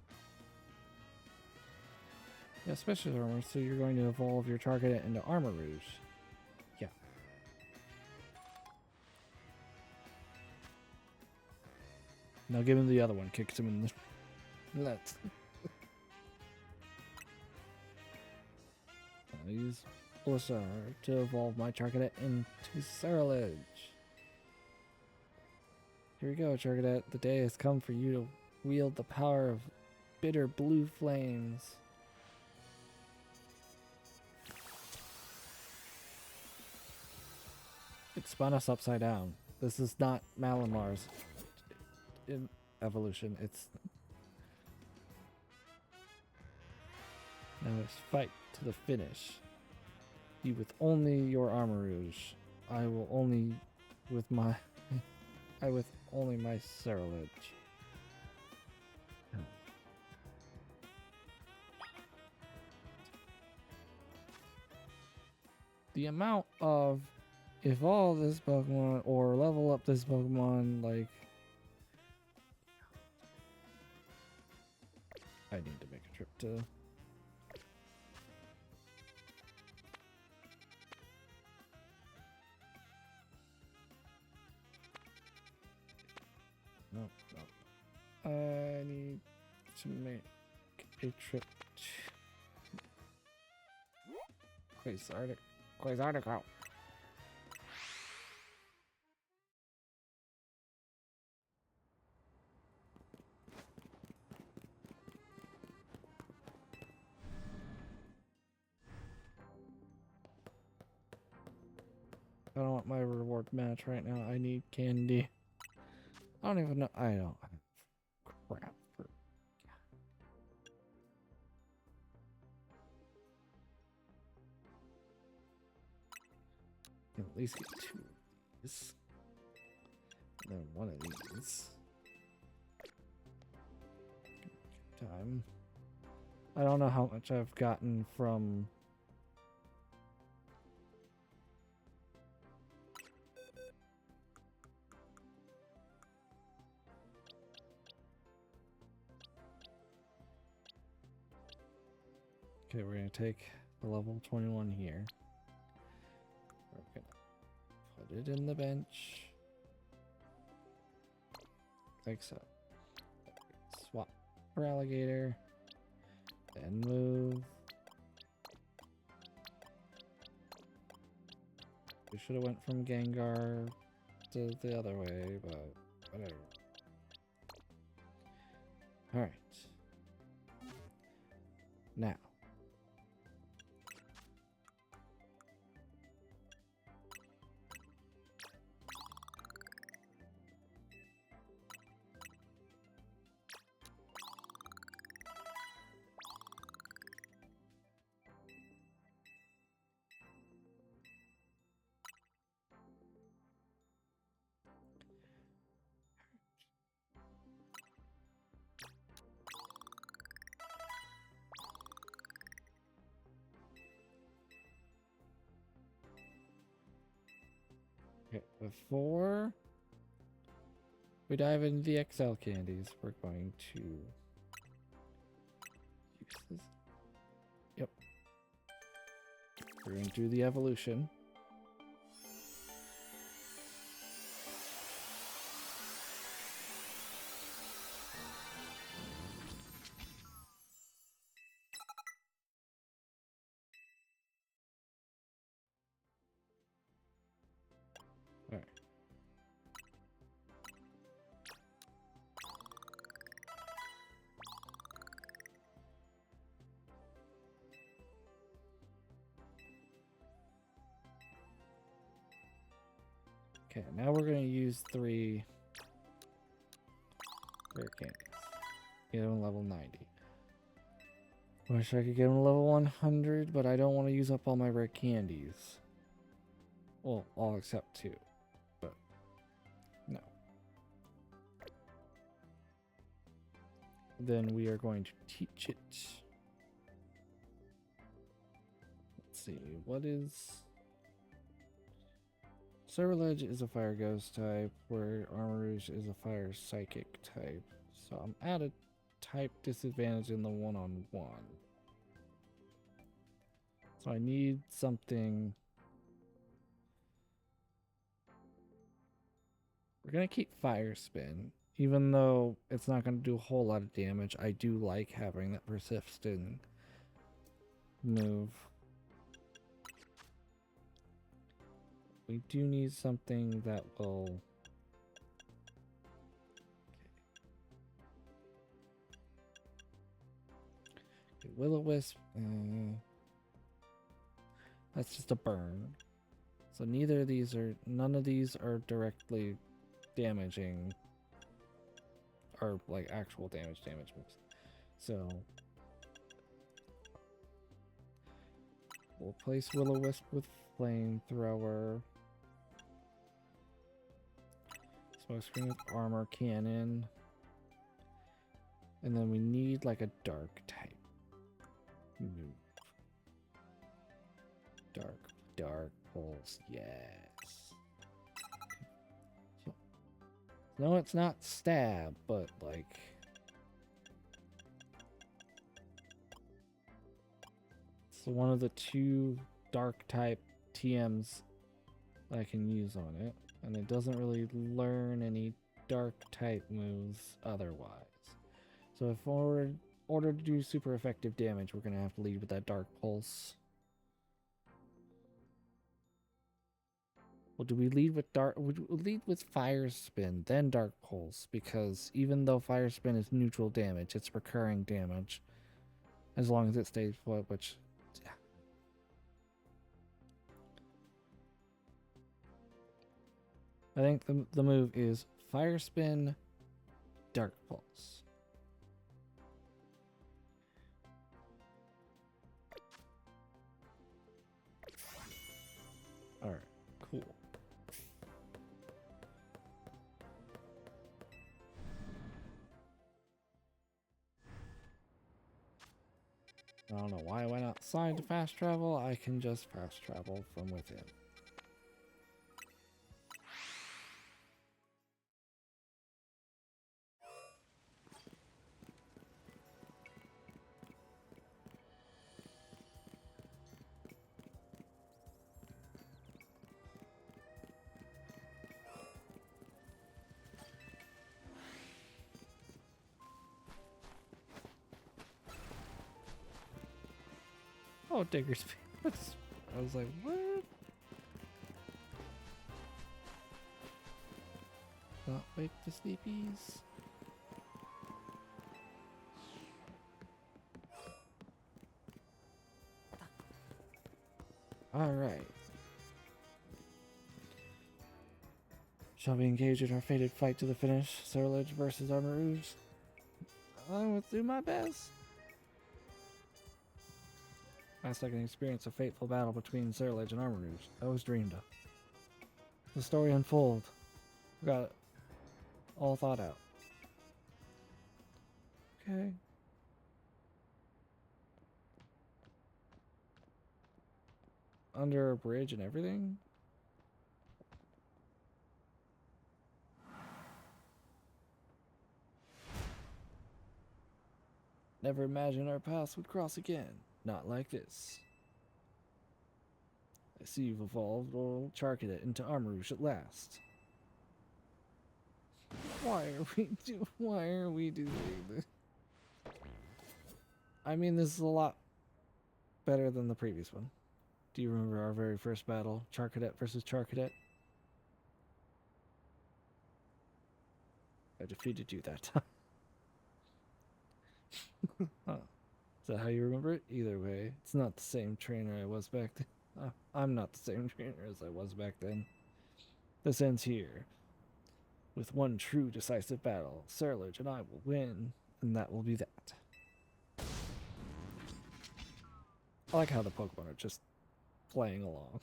A: Yeah, auspicious armor, so you're going to evolve your Charcadet into Armarouge. Yeah. Now give him the other one. Kicks him in the... Let's... I'll use Blissar to evolve my Charcadet into Sterilage. Here we go, Charcadet. The day has come for you to wield the power of bitter blue flames. It spun us upside down. This is not Malamar's in evolution. It's... Now it's fight to the finish. You with only your Armarouge. I will only with my... I with only my Sterilage. The amount of evolve this Pokemon or level up this Pokemon, like, I need to make a trip to... No, no. I need to make a trip to Quasartico. I don't want my reward match right now. I need candy. I don't even know. I don't have crap for... Can at least get 2 of these. And then 1 of these. Time. I don't know how much I've gotten from... Okay, we're gonna take the level 21 here. We're gonna put it in the bench. Like so. Swap for alligator. Then move. We should have went from Gengar to the other way, but whatever. Alright. Now. Okay, before we dive into the XL candies, we're going to use this. Yep. We're going to do the evolution. All right. Okay, now we're going to use 3 rare candies. Get him level 90. Wish I could get him level 100, but I don't want to use up all my rare candies. Well, all except 2. But, no. Then we are going to teach it. Let's see, what is... Serverledge is a fire ghost type, where Armor Rouge is a fire psychic type. So I'm at a type disadvantage in the one-on-one. So I need something... We're going to keep Fire Spin. Even though it's not going to do a whole lot of damage, I do like having that persistent move. We do need something that will... Okay, Will-O-Wisp. That's just a burn. So neither of these are... None of these are directly damaging... Or like actual damage moves. So... We'll place Will-O-Wisp with Flamethrower. Smokescreen with Armor Cannon. And then we need like a dark type move. Dark pulse, yes. So, no, it's not stab, but like So one of the 2 dark type TMs I can use on it, and it doesn't really learn any dark type moves otherwise. So if we're order to do super effective damage, we're gonna have to lead with that dark pulse. Well, do we lead with would we lead with fire spin, then dark pulse? Because even though fire spin is neutral damage, it's recurring damage as long as it stays put, which, yeah. I think the move is fire spin, dark pulse. All right, cool. I don't know why I went outside to fast travel. I can just fast travel from within. Oh, Digger's Fields. I was like, what? Not wake the sleepies. Alright. Shall we engage in our fated fight to the finish? Surledge versus Armor Rouge? I will do my best. Last I can experience a fateful battle between Surledge and Armor Rouge. I was dreamed of. The story unfold. We got it all thought out. Okay. Under a bridge and everything? Never imagined our paths would cross again. Not like this. I see you've evolved old Charcadet into Armor Rouge at last. Why are we doing this? I mean, this is a lot better than the previous one. Do you remember our very first battle? Charcadet versus Charcadet? I defeated you that time. Huh. Is that how you remember it? Either way, it's not the same trainer I was back then. I'm not the same trainer as I was back then. This ends here. With one true decisive battle, Surledge and I will win, and that will be that. I like how the Pokemon are just playing along.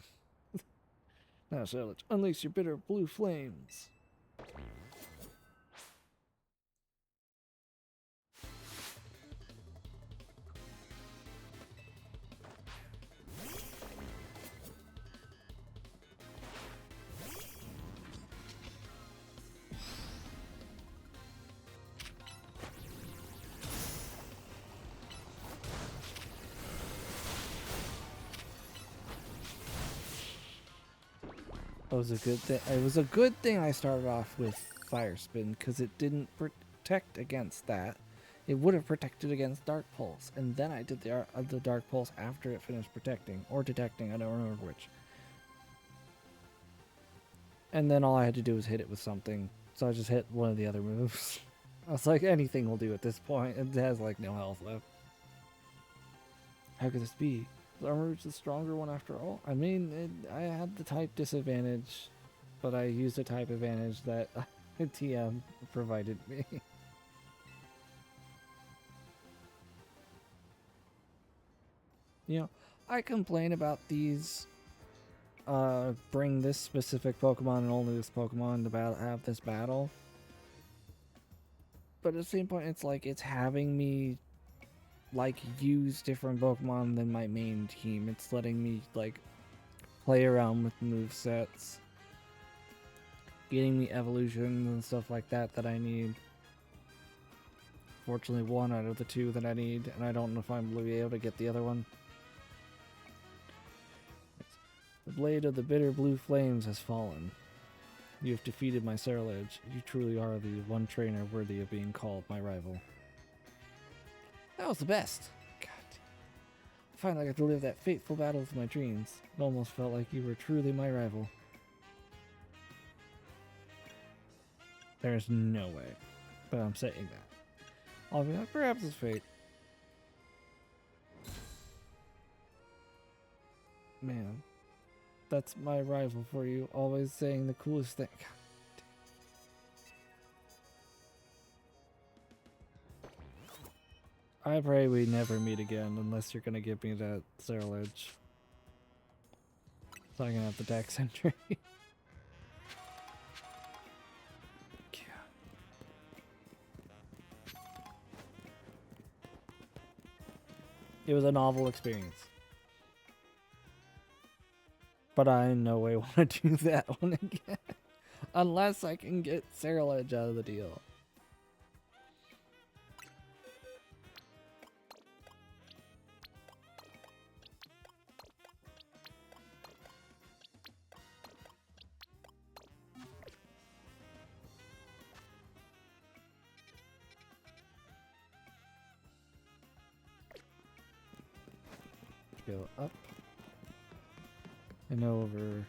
A: Now, Surledge, unleash your bitter blue flames. It was a good thing. It was a good thing I started off with Fire Spin because it didn't protect against that. It would have protected against Dark Pulse, and then I did the Dark Pulse after it finished protecting or detecting. I don't remember which. And then all I had to do was hit it with something, so I just hit one of the other moves. I was like, anything will do at this point. It has like no health left. How could this be? Is Armor Rouge the stronger one after all? I mean, I had the type disadvantage, but I used a type advantage that TM provided me. You know, I complain about these, bring this specific Pokemon and only this Pokemon to have this battle. But at the same point, it's like, it's having me like use different Pokemon than my main team. It's letting me like play around with movesets, getting me evolutions and stuff like that I need. Fortunately, one out of the 2 that I need, and I don't know if I'm going to be able to get the other one. blade of the bitter blue flames has fallen. You have defeated my Cerulege. You truly are the one trainer worthy of being called my rival. That was the best. God. Finally I got to live that fateful battle of my dreams. It almost felt like you were truly my rival. There's no way. But I'm saying that. I'll be like, perhaps it's fate. Man. That's my rival for you. Always saying the coolest thing. I pray we never meet again unless you're gonna give me that Cerulege. So I can have the Dex entry. It was a novel experience. But I in no way want to do that one again. Unless I can get Cerulege out of the deal. Go up and over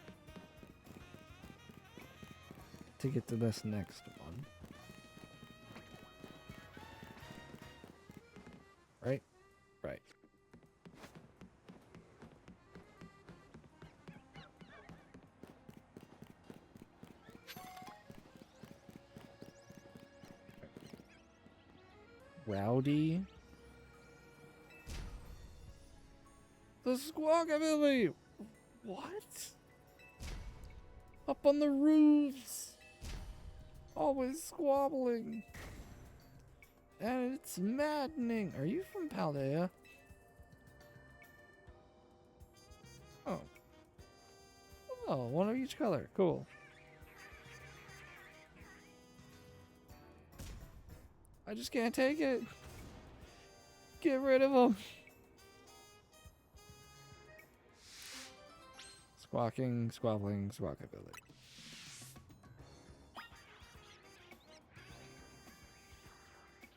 A: to get to this next one. Right? Right. Rowdy? The squawkabilly! What? Up on the roofs! Always squabbling. And it's maddening. Are you from Paldea? Oh. Oh, one of each color. Cool. I just can't take it. Get rid of them. Squawking, squabbling, squawkabilly.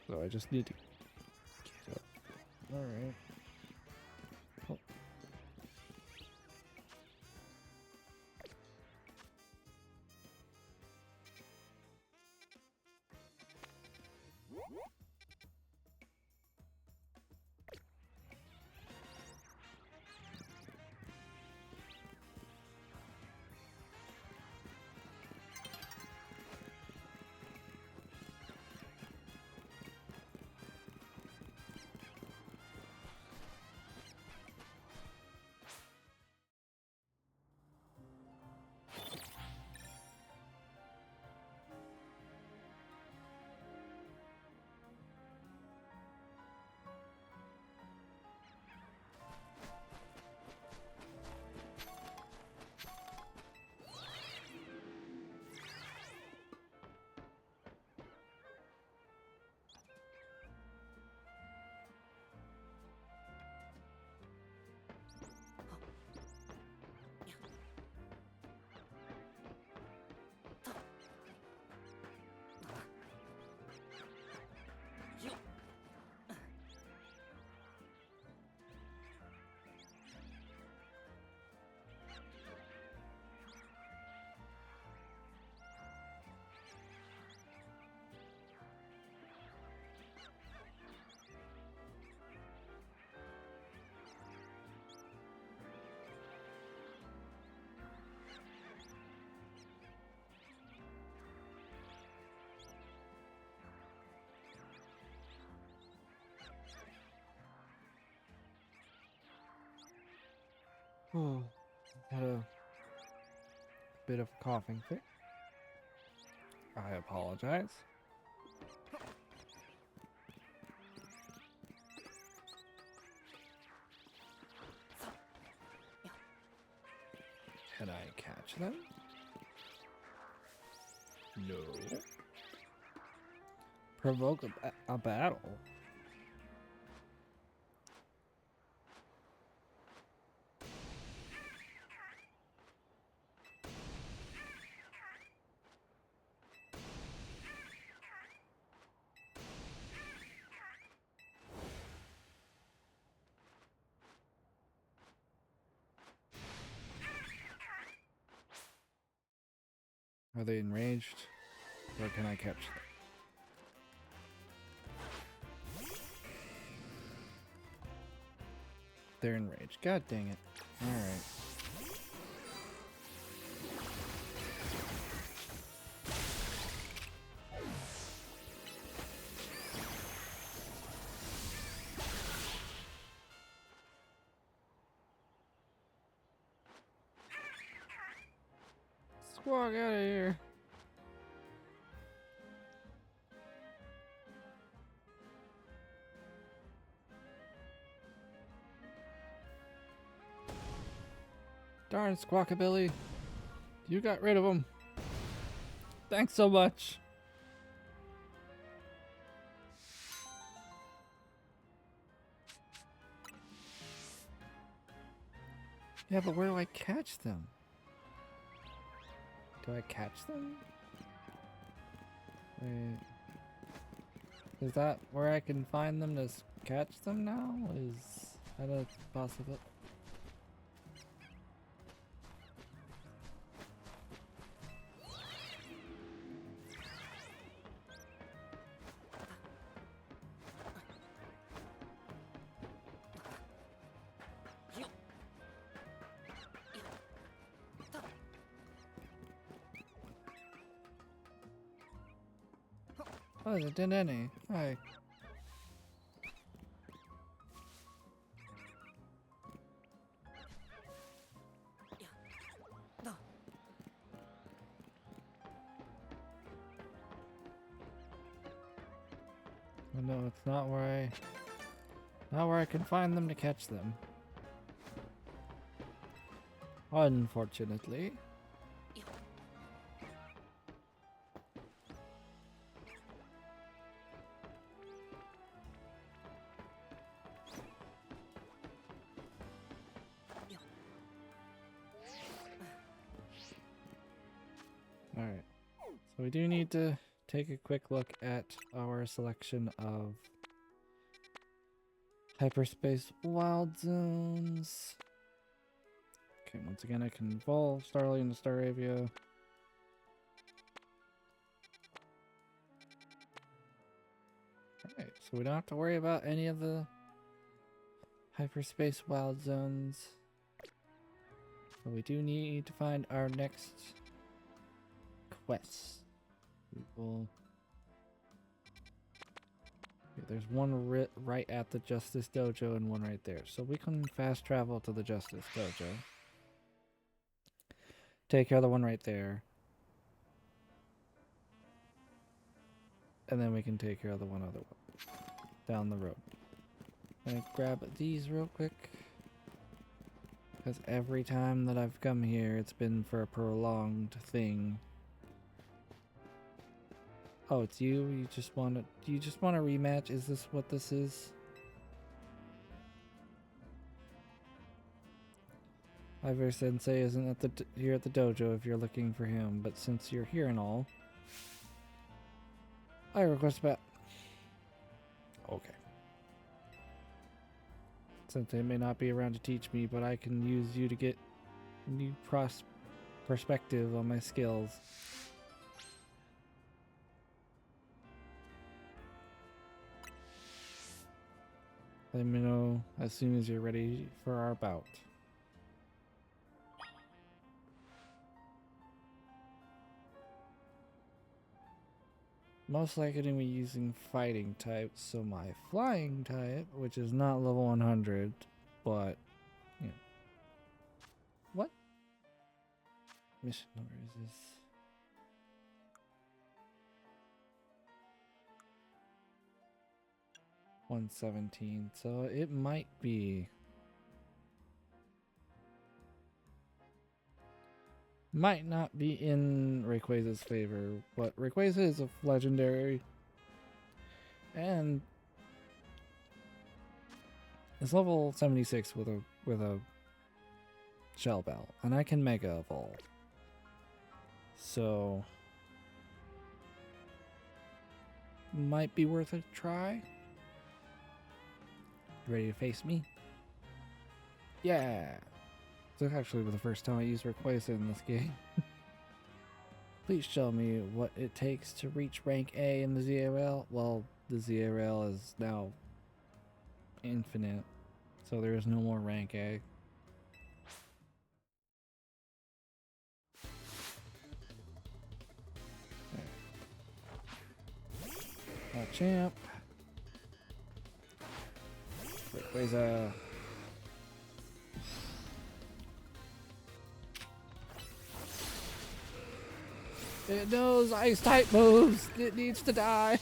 A: So I just need to get up. Alright. Oh. Oh, had a bit of a coughing fit. I apologize. Can I catch them? No. Provoke a battle? Are they enraged? Or can I catch them? They're enraged. God dang it. Alright. Squawk out of here. Darn Squawkabilly. You got rid of him. Thanks so much. Yeah, but where do I catch them? Do I catch them? Wait. Is that where I can find them to catch them now? Is that a possible? Oh, it didn't any. Hi. Oh, no, it's not where I can find them to catch them. Unfortunately. Alright. So we do need to take a quick look at our selection of hyperspace wild zones. Okay, once again I can evolve Starly into Staravia. Alright, so we don't have to worry about any of the hyperspace wild zones. But we do need to find our next quest. We will... Okay, there's one right at the Justice Dojo and one right there. So we can fast travel to the Justice Dojo. Take care of the one right there. And then we can take care of the one other one down the road. I'm gonna grab these real quick. Because every time that I've come here, it's been for a prolonged thing. Oh, it's you? Do you just want a rematch? Is this what this is? Iver Sensei isn't at here at the dojo if you're looking for him, but since you're here and all, I request back. Okay. Sensei may not be around to teach me, but I can use you to get new perspective on my skills. Let me know as soon as you're ready for our bout. Most likely to be using fighting type, so my flying type, which is not level 100, but, you know. What? Mission number is this? $117, so it might be. Might not be in Rayquaza's favor, but Rayquaza is a legendary. And it's level 76 with a Shell Bell, and I can Mega Evolve. So might be worth a try. Ready to face me? Yeah. This actually was the first time I used Rayquaza in this game. Please show me what it takes to reach rank A in the ZRL. Well, the ZRL is now infinite, so there is no more rank A. Champ. Where's It knows ice type moves. It needs to die.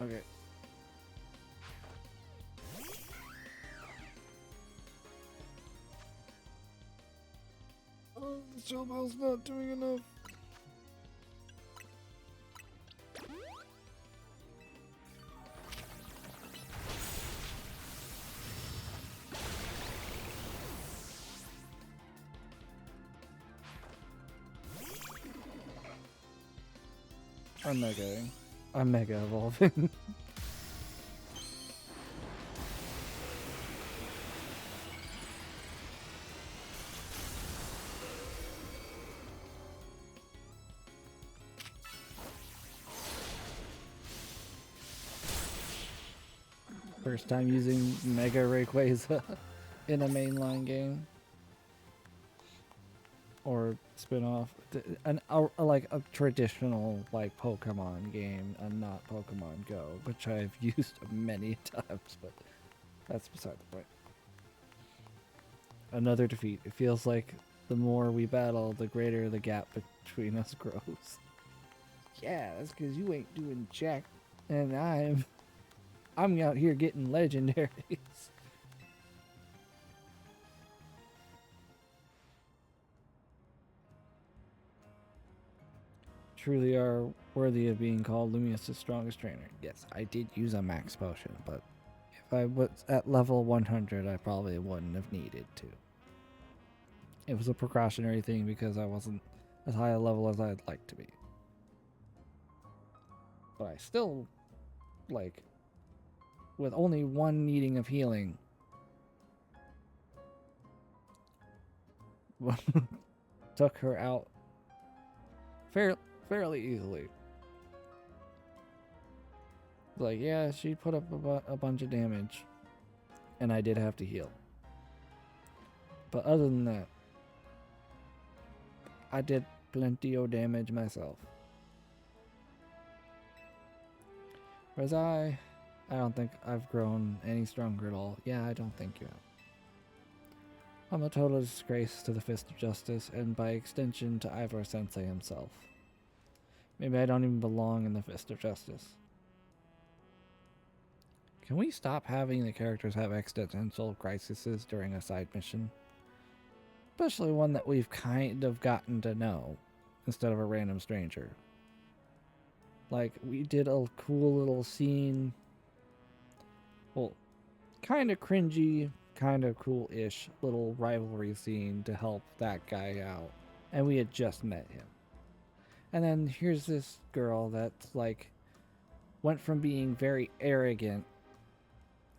A: Okay. Oh, the showbell's not doing enough. I'm mega evolving. First time using Mega Rayquaza in a mainline game. Or spin-off, like a traditional like Pokemon game and not Pokemon Go, which I've used many times, but that's beside the point. Another defeat. It feels like the more we battle, the greater the gap between us grows. Yeah, that's because you ain't doing jack, and I'm out here getting legendaries. Truly are worthy of being called Lumious' strongest trainer. Yes, I did use a max potion, but if I was at level 100, I probably wouldn't have needed to. It was a precautionary thing because I wasn't as high a level as I'd like to be. But I still, like, with only one needing of healing, took her out fairly easily. Like, yeah, she put up a bunch of damage, and I did have to heal. But other than that, I did plenty of damage myself. Whereas I don't think I've grown any stronger at all. Yeah, I don't think you have. I'm a total disgrace to the Fist of Justice, and by extension to Ivor Sensei himself. Maybe I don't even belong in the Fist of Justice. Can we stop having the characters have existential crises during a side mission? Especially one that we've kind of gotten to know, instead of a random stranger. Like, we did a cool little scene. Well, kind of cringy, kind of cool-ish little rivalry scene to help that guy out. And we had just met him. And then here's this girl that's like, went from being very arrogant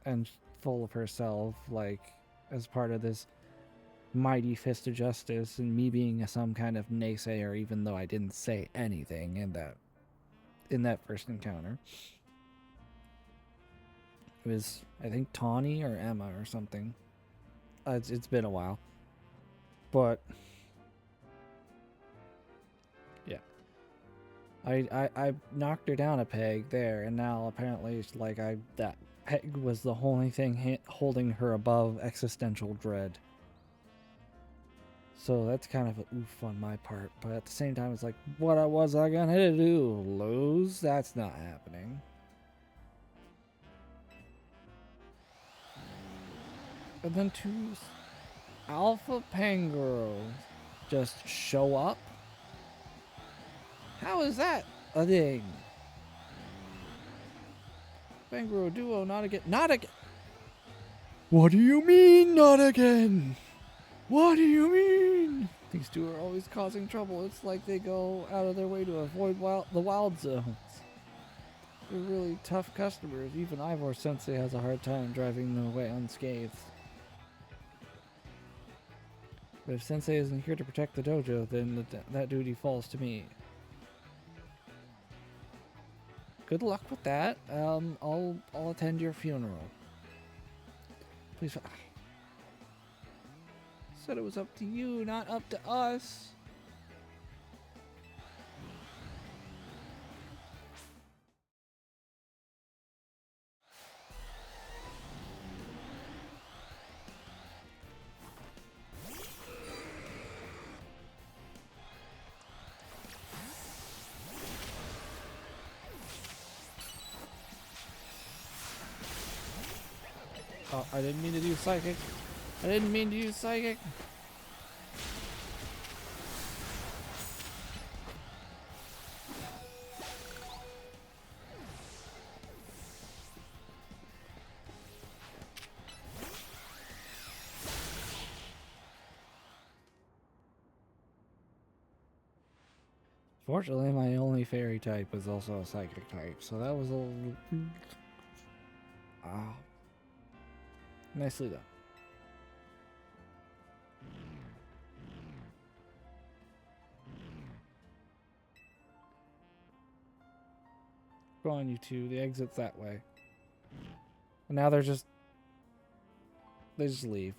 A: and full of herself, like, as part of this mighty Fist of Justice, and me being some kind of naysayer, even though I didn't say anything in that first encounter. It was, I think, Tawny or Emma or something. It's been a while. But yeah. I knocked her down a peg there, and now apparently it's like that peg was the only thing holding her above existential dread. So that's kind of an oof on my part, but at the same time it's like, what was I gonna do? Lose? That's not happening. And then two Alpha Pangeros just show up? How is that a thing? Pangoro duo, not again. Not again! What do you mean, not again? What do you mean? These two are always causing trouble. It's like they go out of their way to avoid the wild zones. They're really tough customers. Even Ivor Sensei has a hard time driving them away unscathed. But if Sensei isn't here to protect the dojo, then that duty falls to me. Good luck with that. I'll attend your funeral. Please. Said it was up to you, not up to us. Oh, I didn't mean to do psychic. I didn't mean to use psychic. Fortunately, my only fairy type is also a psychic type, so that was a little... Ah. Nicely done. Go on, you two. The exit's that way. And now they just leave.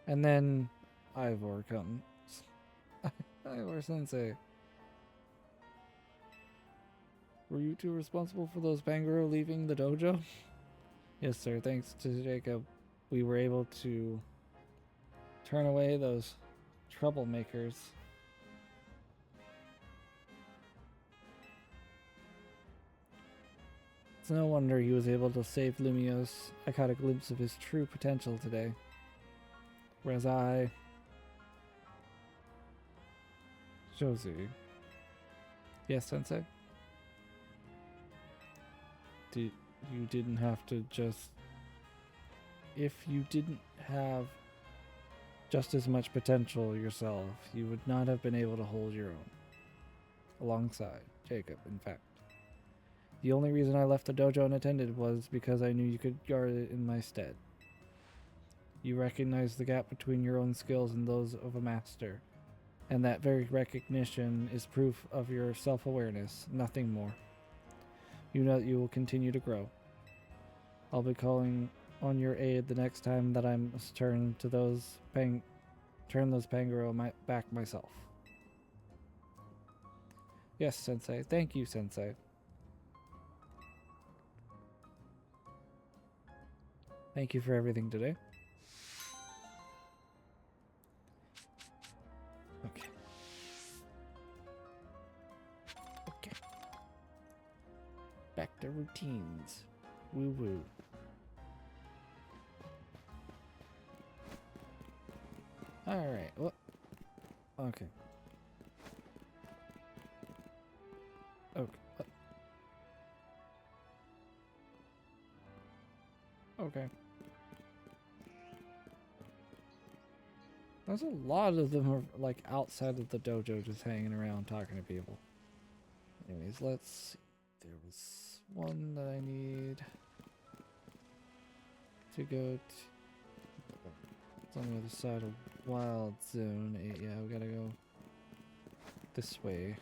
A: And then Ivor comes. Ivor Sensei. Were you two responsible for those Pangoro leaving the dojo? Yes, sir. Thanks to Jacob, we were able to turn away those troublemakers. It's no wonder he was able to save Lumios. I caught a glimpse of his true potential today. Whereas Josie. Yes, Sensei? You didn't have to just... If you didn't have just as much potential yourself, you would not have been able to hold your own. Alongside Jacob, in fact. The only reason I left the dojo unattended was because I knew you could guard it in my stead. You recognize the gap between your own skills and those of a master, and that very recognition is proof of your self-awareness, nothing more. You know that you will continue to grow. I'll be calling on your aid the next time that I must turn those Pangoro back myself. Yes, Sensei. Thank you, Sensei. Thank you for everything today. Okay. Okay. Back to routines. Woo woo. Alright, what? Okay. Okay. Okay. There's a lot of them are like outside of the dojo just hanging around talking to people. Anyways, let's see. There was one that I need to go to. It's on the other side of Wild Zone 8. Yeah, we gotta go this way.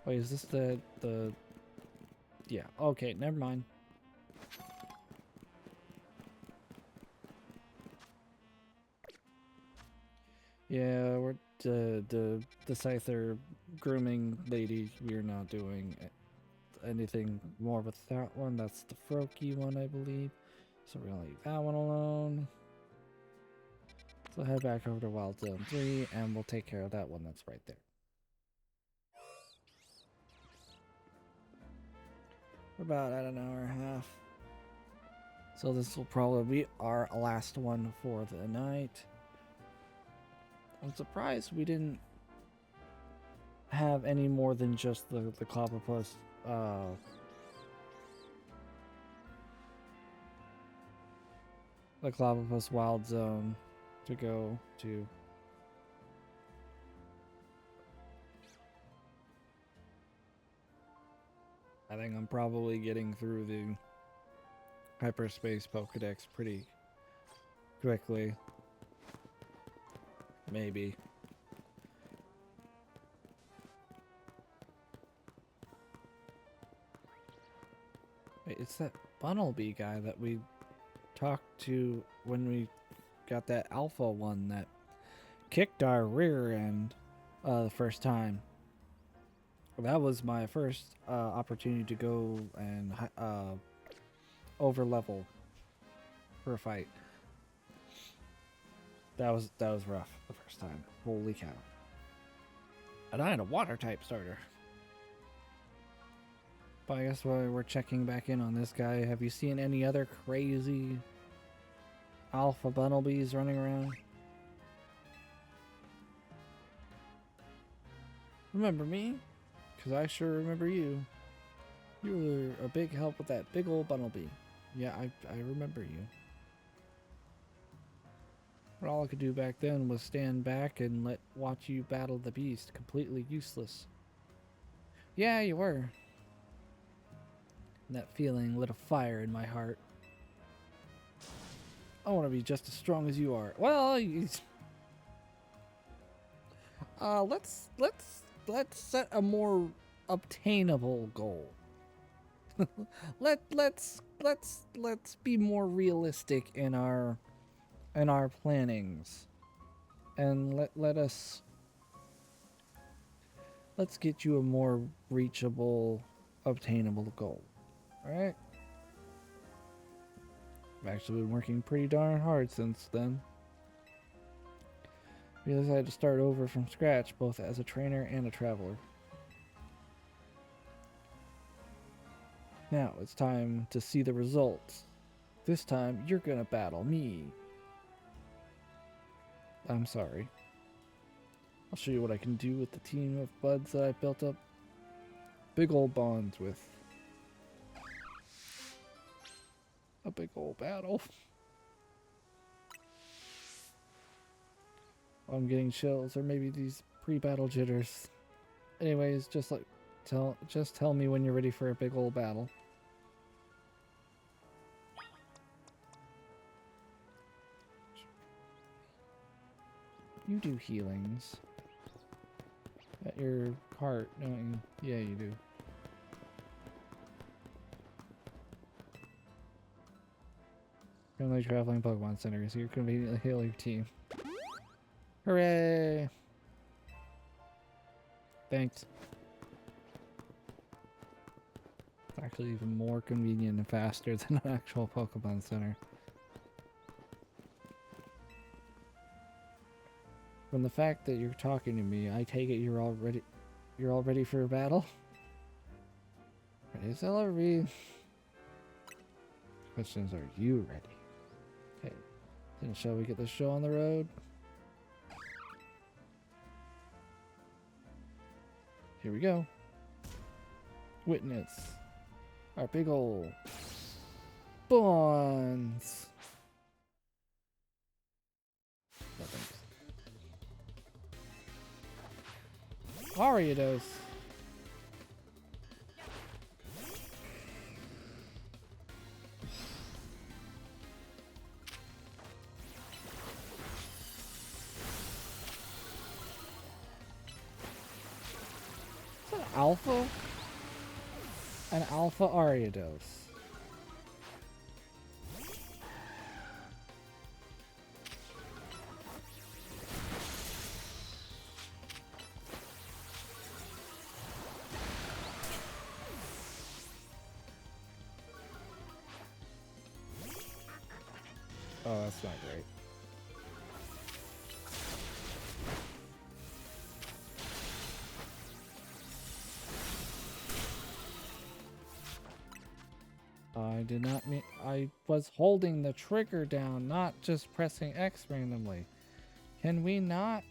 A: Wait, is this the... Yeah, okay, never mind. Yeah, we're the Scyther grooming lady. We're not doing anything more with that one. That's the Froakie one, I believe. So we're gonna leave that one alone. So head back over to Wild Zone 3 and we'll take care of that one that's right there. We're about at an hour and a half. So this will probably be our last one for the night. I'm surprised we didn't have any more than just the Clobberpuss the Clobberpuss Wild Zone to go to. I think I'm probably getting through the Hyperspace Pokedex pretty quickly. Maybe. Wait, it's that Bunnelby guy that we talked to when we got that alpha one that kicked our rear end the first time. That was my first opportunity to go and over level for a fight. That was rough the first time. Holy cow. And I had a water type starter. But I guess while we're checking back in on this guy, have you seen any other crazy alpha Bunnelbys running around? Remember me? Because I sure remember you. You were a big help with that big old Bunnelby. Yeah, I remember you. But all I could do back then was stand back and watch you battle the beast. Completely useless. Yeah, you were. And that feeling lit a fire in my heart. I want to be just as strong as you are. Well, let's set a more obtainable goal. let's be more realistic in our plannings, and let's get you a more reachable, obtainable goal. All right. I've actually been working pretty darn hard since then. Because I had to start over from scratch, both as a trainer and a traveler. Now it's time to see the results. This time, you're gonna battle me. I'm sorry. I'll show you what I can do with the team of buds that I built up big old bonds with. A big old battle. I'm getting chills, or maybe these pre-battle jitters. Anyways, just tell me when you're ready for a big old battle. You do healings at your cart, don't you? Yeah, you do. Currently traveling Pokemon centers. You conveniently heal your team. Hooray! Thanks. It's actually even more convenient and faster than an actual Pokemon center. From the fact that you're talking to me, I take it you're all ready for a battle? Ready, Celery? Questions, are you ready? Okay, then shall we get this show on the road? Here we go. Witness our big ol' bonds. No thanks. Ariados. Is that alpha? An alpha Ariados. Oh, that's not great. I did not mean. I was holding the trigger down, not just pressing X randomly. Can we not?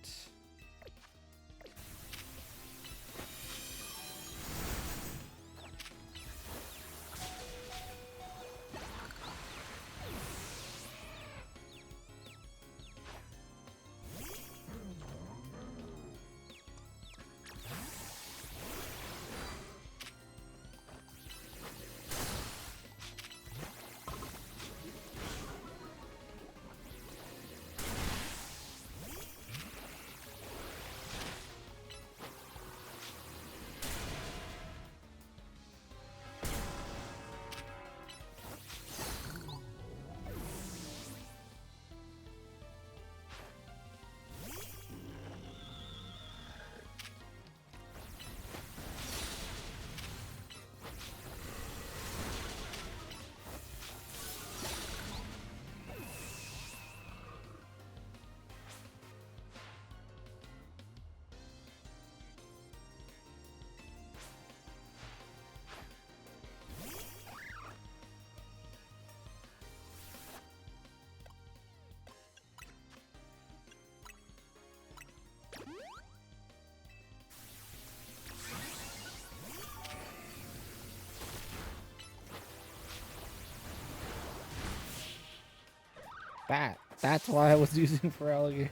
A: That's why I was using for alligator.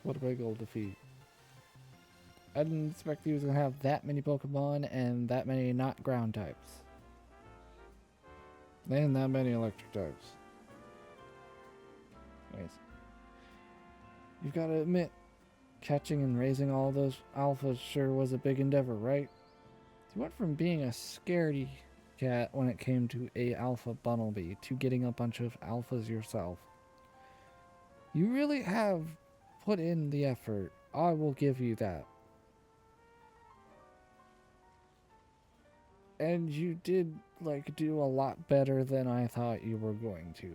A: What a big old defeat. I didn't expect he was gonna have that many Pokemon and that many not ground types. And that many electric types. Anyways. You've gotta admit, catching and raising all those alphas sure was a big endeavor, right? You went from being a scaredy cat when it came to a alpha Bunnelby to getting a bunch of alphas yourself. You really have put in the effort. I will give you that. And you did like do a lot better than I thought you were going to.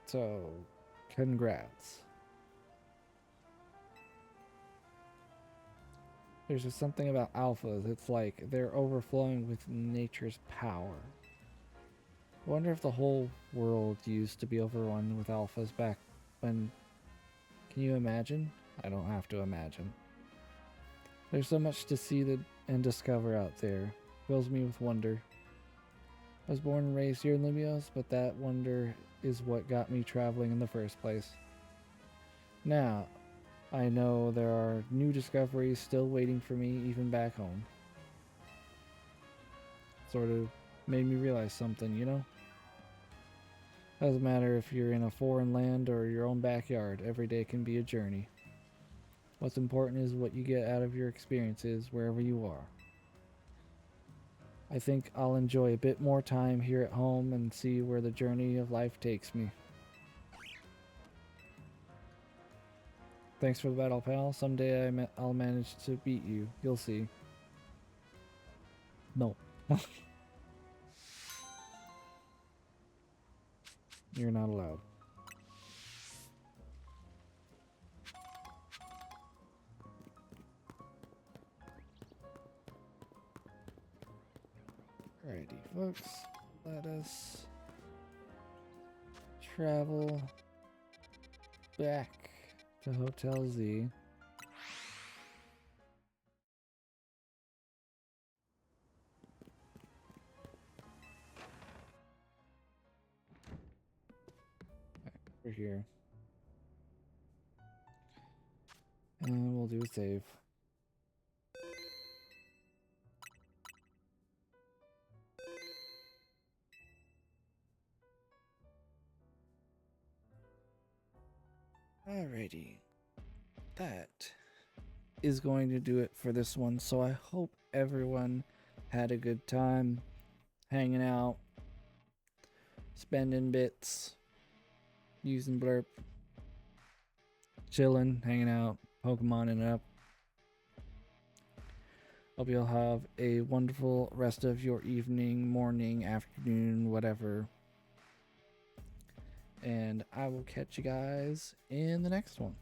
A: So, congrats. There's just something about alphas. It's like they're overflowing with nature's power. I wonder if the whole world used to be overrun with alphas back when... Can you imagine? I don't have to imagine. There's so much to see and discover out there. Fills me with wonder. I was born and raised here in Lumios, but that wonder is what got me traveling in the first place. Now, I know there are new discoveries still waiting for me even back home. Sort of made me realize something, you know? Doesn't matter if you're in a foreign land or your own backyard, every day can be a journey. What's important is what you get out of your experiences wherever you are. I think I'll enjoy a bit more time here at home and see where the journey of life takes me. Thanks for the battle, pal. Someday I'll manage to beat you. You'll see. No. You're not allowed. Alrighty, folks. Let us travel back to Hotel Z. We're here. And we'll do a save. Alrighty. That is going to do it for this one. So I hope everyone had a good time hanging out, spending bits, using blurp, chilling, hanging out, Pokemoning it up. Hope you'll have a wonderful rest of your evening, morning, afternoon, whatever. And I will catch you guys in the next one.